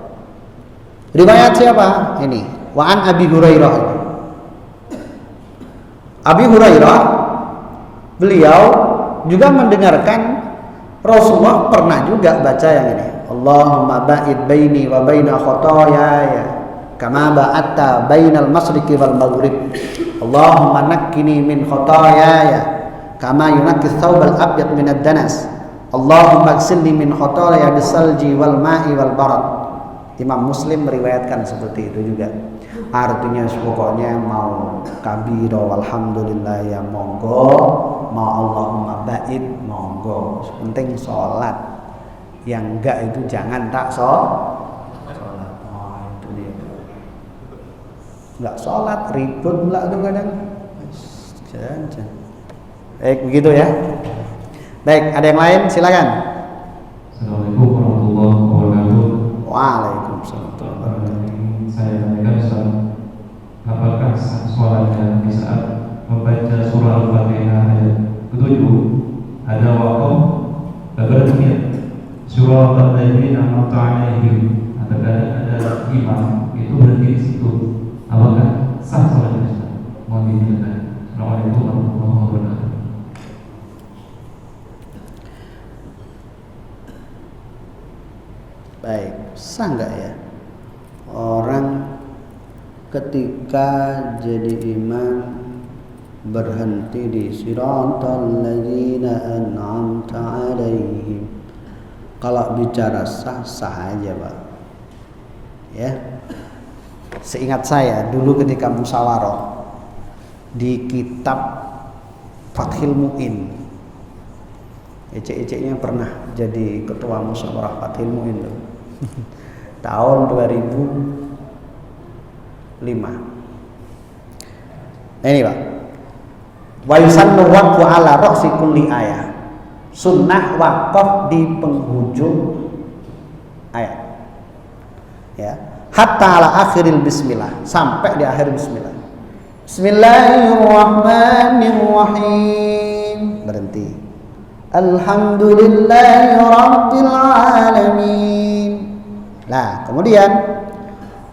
Riwayat siapa? Ini, wa an Abi Hurairah. Abi Hurairah, beliau juga mendengarkan Rasulullah pernah juga baca yang ini. Allahumma ba'id baini wa baina khotoyaya kama ba'atta bainal masriqi wal maghrib. Allahumma nakkini min khotoyaya kama yunakkis thawbal abyad minad danas. Allahumma ghsilni min khotoyaya bisalji wal ma'i wal barad. Imam Muslim meriwayatkan seperti itu juga. Artinya pokoknya mau kabiro walhamdulillah ya monggo, mau Allahumma ba'id monggo, penting sholat. Yang enggak itu jangan tak sholat. Oh, itu dia. Enggak sholat ribut pula tuh kadang. Jangan. Baik, begitu ya. Baik, ada yang lain silakan. Assalamualaikum warahmatullahi wabarakatuh. Waalaikumsalam. Saya tanyakan Ustaz, apakah sholatnya di saat membaca surah Al-Fatihah ayat ke-7 ada wakaf berniat surah Al-Ladzina an'amta 'alaihim, apakah ada imam itu berhenti di situ, apakah sah sholatnya Ustaz? Mohon dijelaskan. Assalamualaikum warahmatullahi wabarakatuh. Baik, sah enggak ya orang ketika jadi imam berhenti di siratal ladzina an'amta 'alaihim? Kalau bicara sah, sah aja, Pak. Ya. Seingat saya dulu ketika musyawarah di kitab Fathil Mu'in, ecek-eceknya pernah jadi ketua musyawarah Fathil Mu'in tuh. Tahun 2005. Nah, ini Pak. Wa yusannu waqfu ala ra'si kulli ayah. Sunnah wakaf di penghujung ayat. Ya. Hatta ala akhiril bismillah, sampai di akhir bismillah. Bismillahirrahmanirrahim. Berhenti. Alhamdulillahi rabbil alamin. Nah, kemudian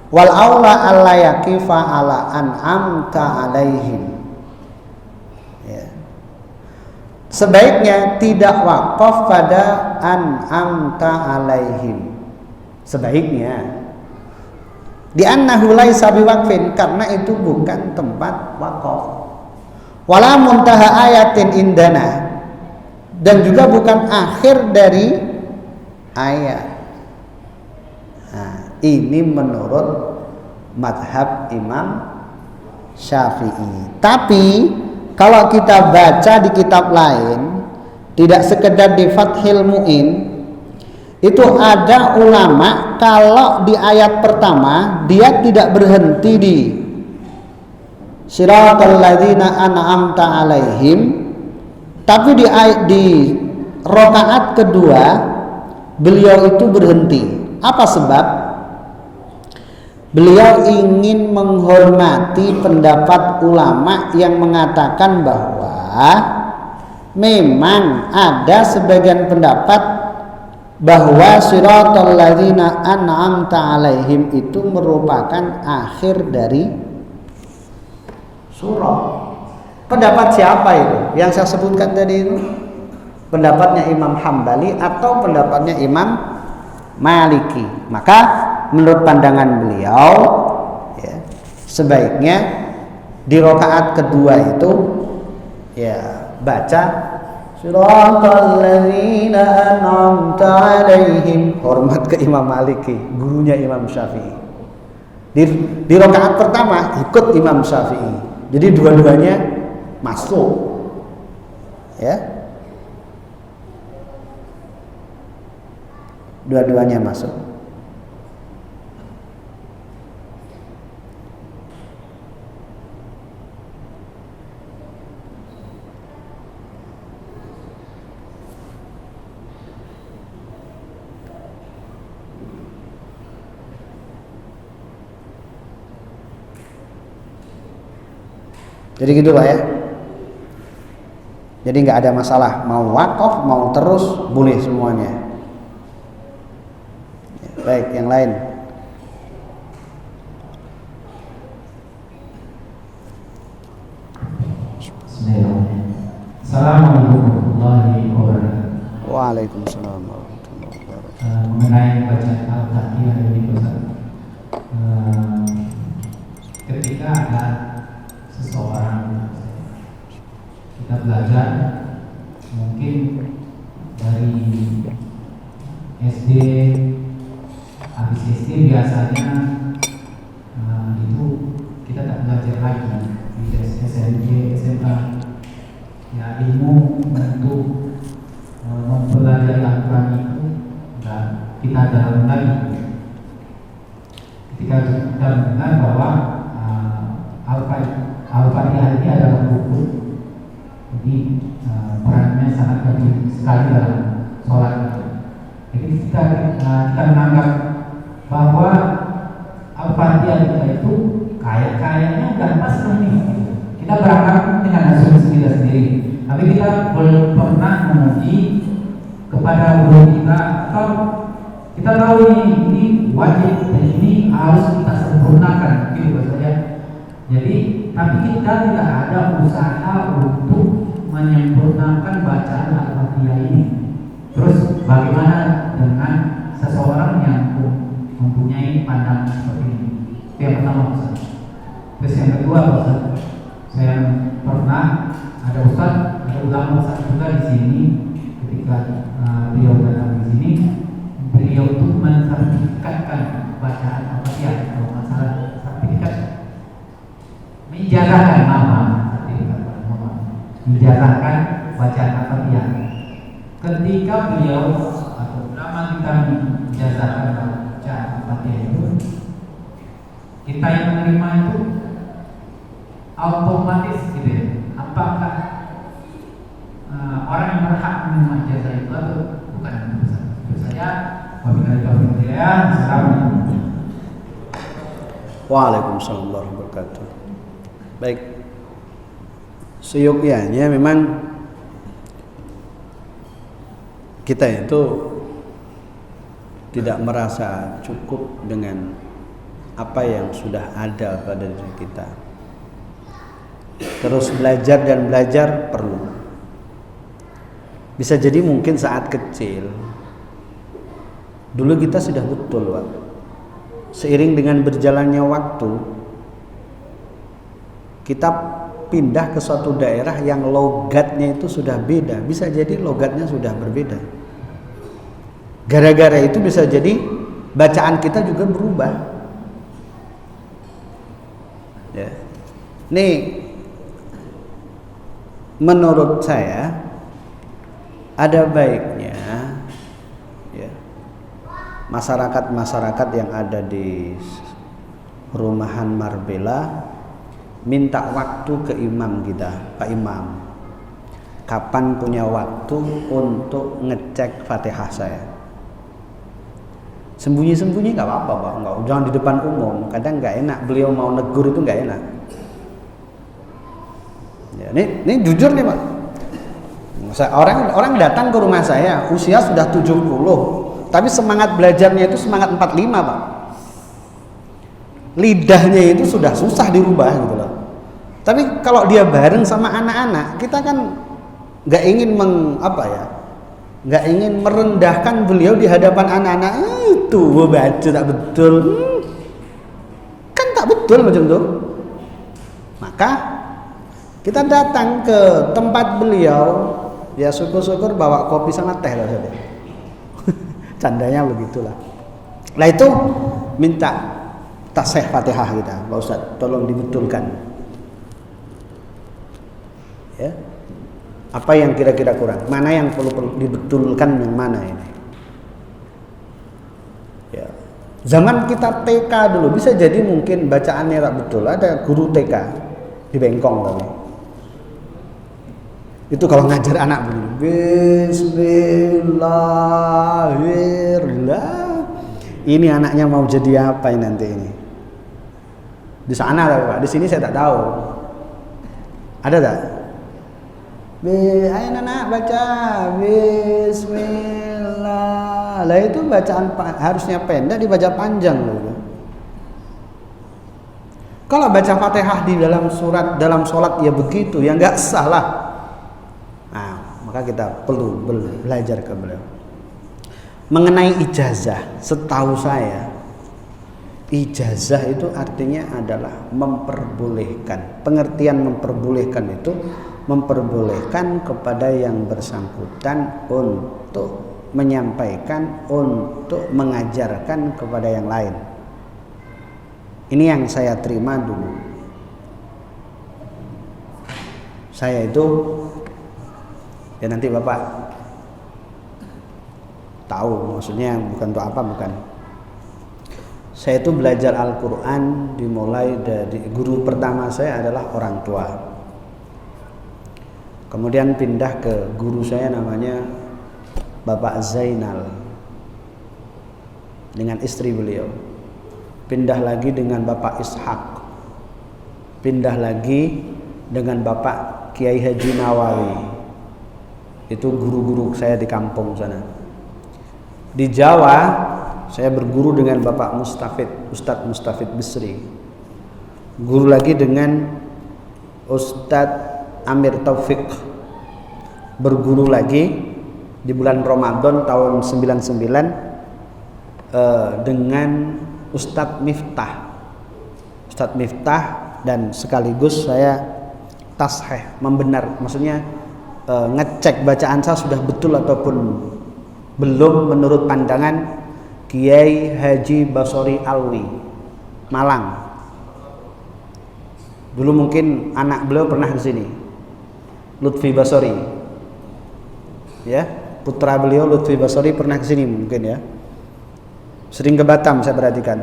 wal aula alla yaqifa ala an'amta alaihim. Ya. Sebaiknya tidak wakaf pada an'amta alaihim. Sebaiknya di annahu laisa biwaqfin, karena itu bukan tempat wakaf. Wala muntaha ayatin indana, dan juga bukan akhir dari ayat. Nah, ini menurut madhab Imam Syafi'i. Tapi kalau kita baca di kitab lain, tidak sekedar di Fathil Mu'in, itu ada ulama kalau di ayat pertama dia tidak berhenti di siratal ladzina an'amta alaihim, tapi di rakaat kedua beliau itu berhenti. Apa sebab? Beliau ingin menghormati pendapat ulama yang mengatakan bahwa memang ada sebagian pendapat bahwa siratal ladzina an'amta alaihim itu merupakan akhir dari surah. Pendapat siapa itu? Yang saya sebutkan tadi itu pendapatnya Imam Hambali atau pendapatnya Imam Maliki. Maka menurut pandangan beliau, ya, sebaiknya di rakaat kedua itu ya baca siratal ladzina an'amta alaihim, hormat ke Imam Maliki, gurunya Imam Syafi'i. Di rakaat pertama ikut Imam Syafi'i. Jadi dua-duanya masuk. Ya. Dua-duanya masuk. Jadi gitu Pak ya. Jadi nggak ada masalah, mau wakaf mau terus boleh semuanya. Ya, baik, yang lain. Assalamualaikum warahmatullahi wabarakatuh. Waalaikumsalam warahmatullahi wabarakatuh. Mengenai bacaan Al-Fatihah ini Ustaz, ketika ada seseorang kita belajar mungkin dari SD, habis SD biasanya itu kita tak belajar lagi di SMP, SMA, ya ilmu untuk mempelajari Al-Quran itu enggak kita dalam lagi. Ketika kita mendengar bahwa Al-Fatihah ini adalah buku, jadi perannya sangat penting sekali dalam sholat. Jadi kita menganggap bahwa Al-Fatihah itu kayaknya udah pas nih. Kita berangkat dengan asumsi kita sendiri, tapi kita belum pernah menguji kepada guru kita, atau kita tahu ini wajib dan ini harus kita sempurnakan, gitu saja. Jadi, tapi kita tidak ada usaha untuk menyempurnakan bacaan Al-Fatihah ini. Terus bagaimana dengan seseorang yang mempunyai pandangan seperti ini? Itu yang pertama, Ustaz. Terus yang kedua, Ustaz, saya pernah ada ulama Ustaz juga di sini ketika beliau datang di sini, beliau tuh mensertifikatkan bacaan Al-Fatihah, kalau masalah sertifikat, menjazahkan menjazahkan bacaan Al-Fatihah. Ketika beliau atau ulama kita menjazahkan bacaan Al-Fatihah itu, kita yang menerima itu otomatis gitu ya. Apakah orang yang berhak menerima jasa itu atau bukan? Itu saja. Wabillahi taufiq wal hidayah. Assalamualaikum. Waalaikumsalam warahmatullahi wabarakatuh. Baik. Seyogyanya memang kita itu tidak merasa cukup dengan apa yang sudah ada pada diri kita. Terus belajar dan belajar perlu. Bisa jadi mungkin saat kecil dulu kita sudah betul, Pak. Seiring dengan berjalannya waktu, kita pindah ke suatu daerah yang logatnya itu sudah beda. Bisa jadi logatnya sudah berbeda. Gara-gara itu bisa jadi bacaan kita juga berubah. Ya. Nih, menurut saya ada baiknya ya, masyarakat yang ada di rumahan Marbella minta waktu ke imam kita, Pak Imam, kapan punya waktu untuk ngecek Fatihah saya. Sembunyi-sembunyi nggak apa-apa, Pak, nggak, jangan di depan umum. Kadang nggak enak, beliau mau negur itu nggak enak. Ya, ini jujur nih, Pak. Orang datang ke rumah saya usia sudah 70, tapi semangat belajarnya itu semangat 45, Pak. Lidahnya itu sudah susah dirubah gitu loh. Tapi kalau dia bareng sama anak-anak, kita kan nggak ingin nggak ingin merendahkan beliau di hadapan anak-anak. Itu baca tak betul, kan tak betul macam itu. Maka kita datang ke tempat beliau, ya syukur-syukur bawa kopi sama teh lah saja. Candanya begitulah. Nah itu minta tasbih Fatihah kita, Pak Ustaz, tolong dibetulkan. Ya. Apa yang kira-kira kurang? Mana yang perlu dibetulkan, yang mana ini? Ya. Zaman kita TK dulu bisa jadi mungkin bacaannya tak betul. Ada guru TK di Bengkong tapi. Itu kalau ngajar anak begini, Bismillahirrahmanirrahim. Ini anaknya mau jadi apa nanti ini? Di sana lah, Pak. Di sini saya tak tahu. Ada tak? Ayo nak baca Bismillah. Lah itu bacaan harusnya pendek, dibaca panjang loh. Kalau baca Fatihah di dalam sholat ya begitu, ya nggak sah lah. Nah, maka kita perlu belajar ke beliau. Mengenai ijazah, setahu saya ijazah itu artinya adalah memperbolehkan. Pengertian memperbolehkan itu memperbolehkan kepada yang bersangkutan untuk menyampaikan, untuk mengajarkan kepada yang lain. Ini yang saya terima dulu. Saya itu, ya nanti Bapak tahu maksudnya bukan untuk apa, bukan. Saya itu belajar Al-Quran dimulai dari guru pertama saya adalah orang tua. Kemudian pindah ke guru saya namanya Bapak Zainal dengan istri beliau. Pindah lagi dengan Bapak Ishak. Pindah lagi dengan Bapak Kiai Haji Nawawi. Itu guru-guru saya di kampung sana. Di Jawa saya berguru dengan Bapak Ustadz Mustafid Bisri. Guru lagi dengan Ustadz Amir Taufik. Berguru lagi di bulan Ramadan tahun 99 dengan Ustadz Miftah dan sekaligus saya tasheh, membenar, maksudnya ngecek bacaan saya sudah betul ataupun belum menurut pandangan Kiai Haji Basori Alwi Malang. Dulu mungkin anak beliau pernah ke sini, Lutfi Basori, ya, putra beliau Lutfi Basori pernah ke sini mungkin ya. Sering ke Batam saya perhatikan.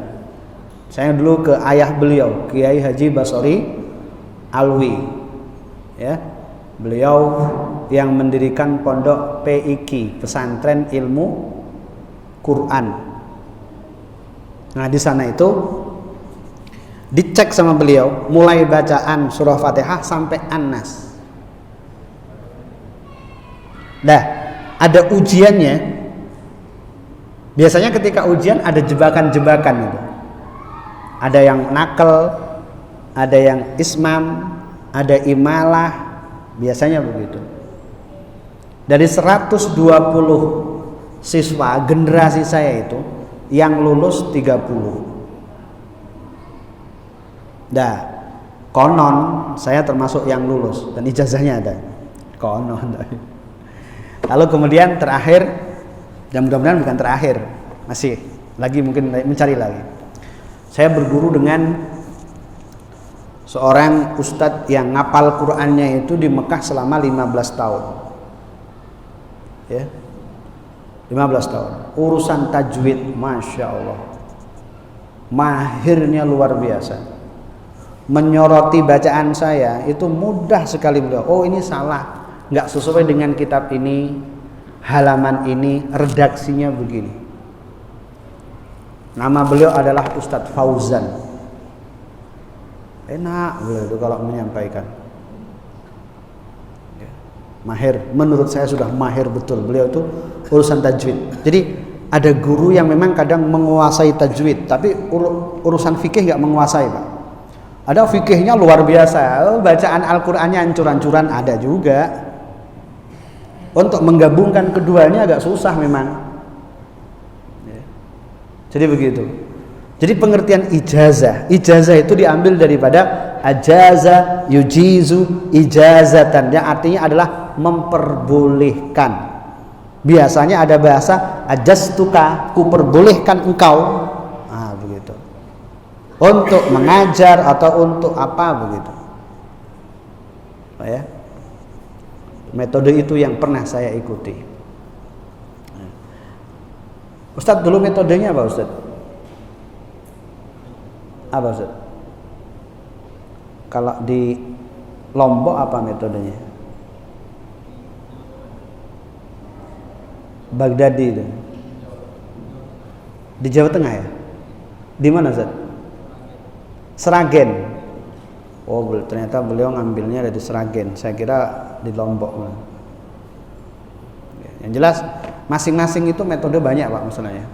Saya dulu ke ayah beliau Kiai Haji Basori Alwi, ya, beliau yang mendirikan pondok PIQ, Pesantren Ilmu Quran. Nah di sana itu dicek sama beliau mulai bacaan surah Fatihah sampai An-Nas. Nah ada ujiannya. Biasanya ketika ujian ada jebakan-jebakan itu. Ada yang nakal, ada yang ismam, ada imalah, biasanya begitu. Dari 120 siswa generasi saya itu yang lulus 30. Nah, konon saya termasuk yang lulus dan ijazahnya ada. Konon. Lalu kemudian terakhir, dan mudah-mudahan bukan terakhir, masih lagi mungkin mencari lagi. Saya berguru dengan seorang ustadz yang ngapal Qur'annya itu di Mekah selama 15 tahun. Ya. 15 tahun. Urusan tajwid, Masya Allah. Mahirnya luar biasa. Menyoroti bacaan saya itu mudah sekali beliau. Oh ini salah, nggak sesuai dengan kitab ini, halaman ini, redaksinya begini. Nama beliau adalah Ustadz Fauzan. Enak beliau itu kalau menyampaikan. Mahir, menurut saya sudah mahir betul beliau itu urusan tajwid. Jadi ada guru yang memang kadang menguasai tajwid, tapi urusan fikih nggak menguasai, Pak. Ada fikihnya luar biasa, bacaan Al-Qur'annya ancur-ancuran ada juga. Untuk menggabungkan keduanya agak susah memang. Jadi begitu. Jadi pengertian ijazah itu diambil daripada ajaza yujizu ijazatan, yang artinya adalah memperbolehkan. Biasanya ada bahasa ajaztuka, kuperbolehkan engkau. Nah, begitu. Untuk mengajar atau untuk apa begitu. Ya. Metode itu yang pernah saya ikuti. Ustadz dulu metodenya apa Ustadz? Apa Ustadz? Kalau di Lombok apa metodenya? Baghdadi itu. Di Jawa Tengah ya? Di mana Ustadz? Seragen. Oh, ternyata beliau ngambilnya dari Sragen. Saya kira di Lombok. Yang jelas masing-masing itu metode banyak Pak maksudnya.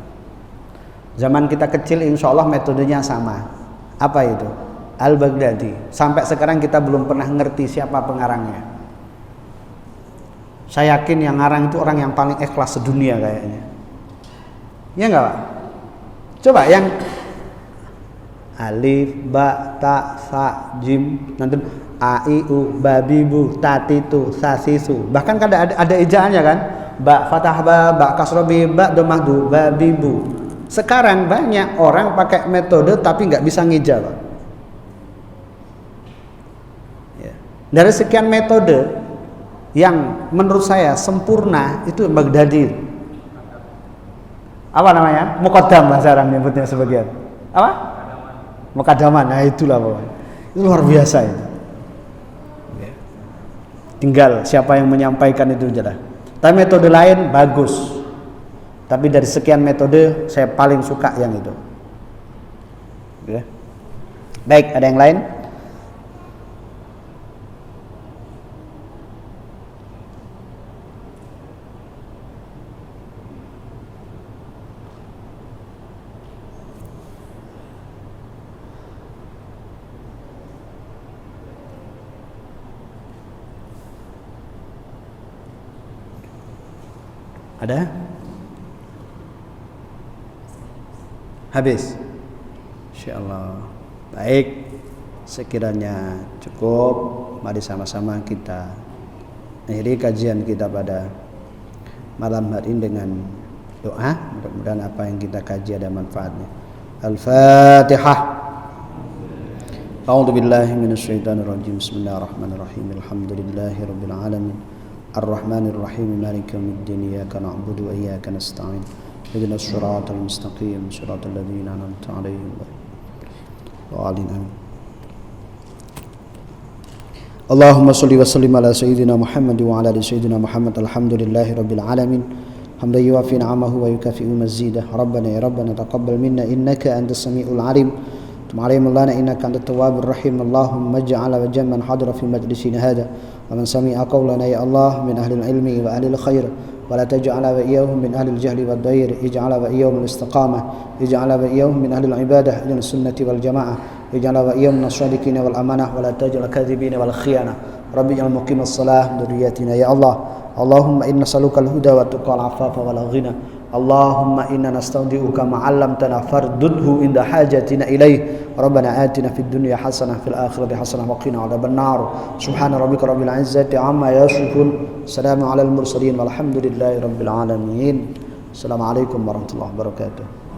Zaman kita kecil insya Allah metodenya sama. Apa itu? Al-Baghdadi. Sampai sekarang kita belum pernah ngerti siapa pengarangnya. Saya yakin yang ngarang itu orang yang paling ikhlas sedunia kayaknya. Ya enggak Pak? Coba yang alif, ba, ta, sa, jim, nanti a, i, u, ba, bi, bu, ta, ti, tu, sa, si, su. Bahkan kan ada ejaannya kan? Ba, fatah ba kasroh bi, ba, domah du, ba, bi, bu. Sekarang banyak orang pakai metode tapi nggak bisa ngeja Pak. Ya. Dari sekian metode yang menurut saya sempurna itu Baghdadi. Apa namanya? Muqaddam bahasa Arab nyebutnya sebagian. Apa? Muqaddaman. Nah itulah pokoknya. Itu luar biasa itu. Tinggal siapa yang menyampaikan itu jelas. Tapi metode lain bagus. Tapi dari sekian metode saya paling suka yang itu. Baik, ada yang lain? Ada? Habis? Insyaallah. Baik, sekiranya cukup, mari sama-sama kita akhiri kajian kita pada malam hari ini dengan doa. Mudah-mudahan apa yang kita kaji ada manfaatnya. Al-Fatihah. A'udzu billahi minasyaitonir rajim. Bismillahirrahmanirrahim. Alhamdulillahirabbil alamin. Ar-Rahmanir Rahim. Maliki yaumiddin. Iyyaka na'budu wa iyyaka nasta'in. Ihdinas siratal mustaqim. Siratal ladzina an'amta 'alaihim. Amin. Allahumma shalli wa sallim ala sayyidina Muhammad wa ala ali sayyidina Muhammad. Alhamdulillahirabbil alamin. Hamdan yuwafi ni'amahu wa yukafi'u mazidah. Rabbana ya Rabbana taqabbal minna innaka antas samiul 'alim. Tub 'alaina lana innaka antat tawwabur rahim. Allahumma ij'al wa jamman hadira fi majlisina hadha wa man sami'a qawlana ya Allah min ahli al-ilmi wa ahli al-khair wa la taj'al wa iyyahum min ahli al-jahli wad dair. Ij'al wa iyyahum al-istiqamah. Ij'al wa iyyahum min ahli al-ibadah ila sunnati wal jamaah. Ij'al wa iyyahum as-sadiqin wal amanah wa la taj'al kadhibin wal khiyana. Rabbi ij'al muqimas salah dzurriyyatina ya Allah. Allahumma inna nas'aluka al-huda wa tuqa al-afafa wal ghina. Allahumma inna nastaudi'uka ma 'allamtana fardudhu inda hajatina ilaih. Rabbana atina fid dunya hasanah fil akhirati hasanah wa qina 'adzaban nar. Subhana rabbika rabbil 'izzati 'amma yasifun. Salamun 'alal mursalin walhamdulillahi rabbil alamin. Assalamualaikum warahmatullahi wabarakatuh.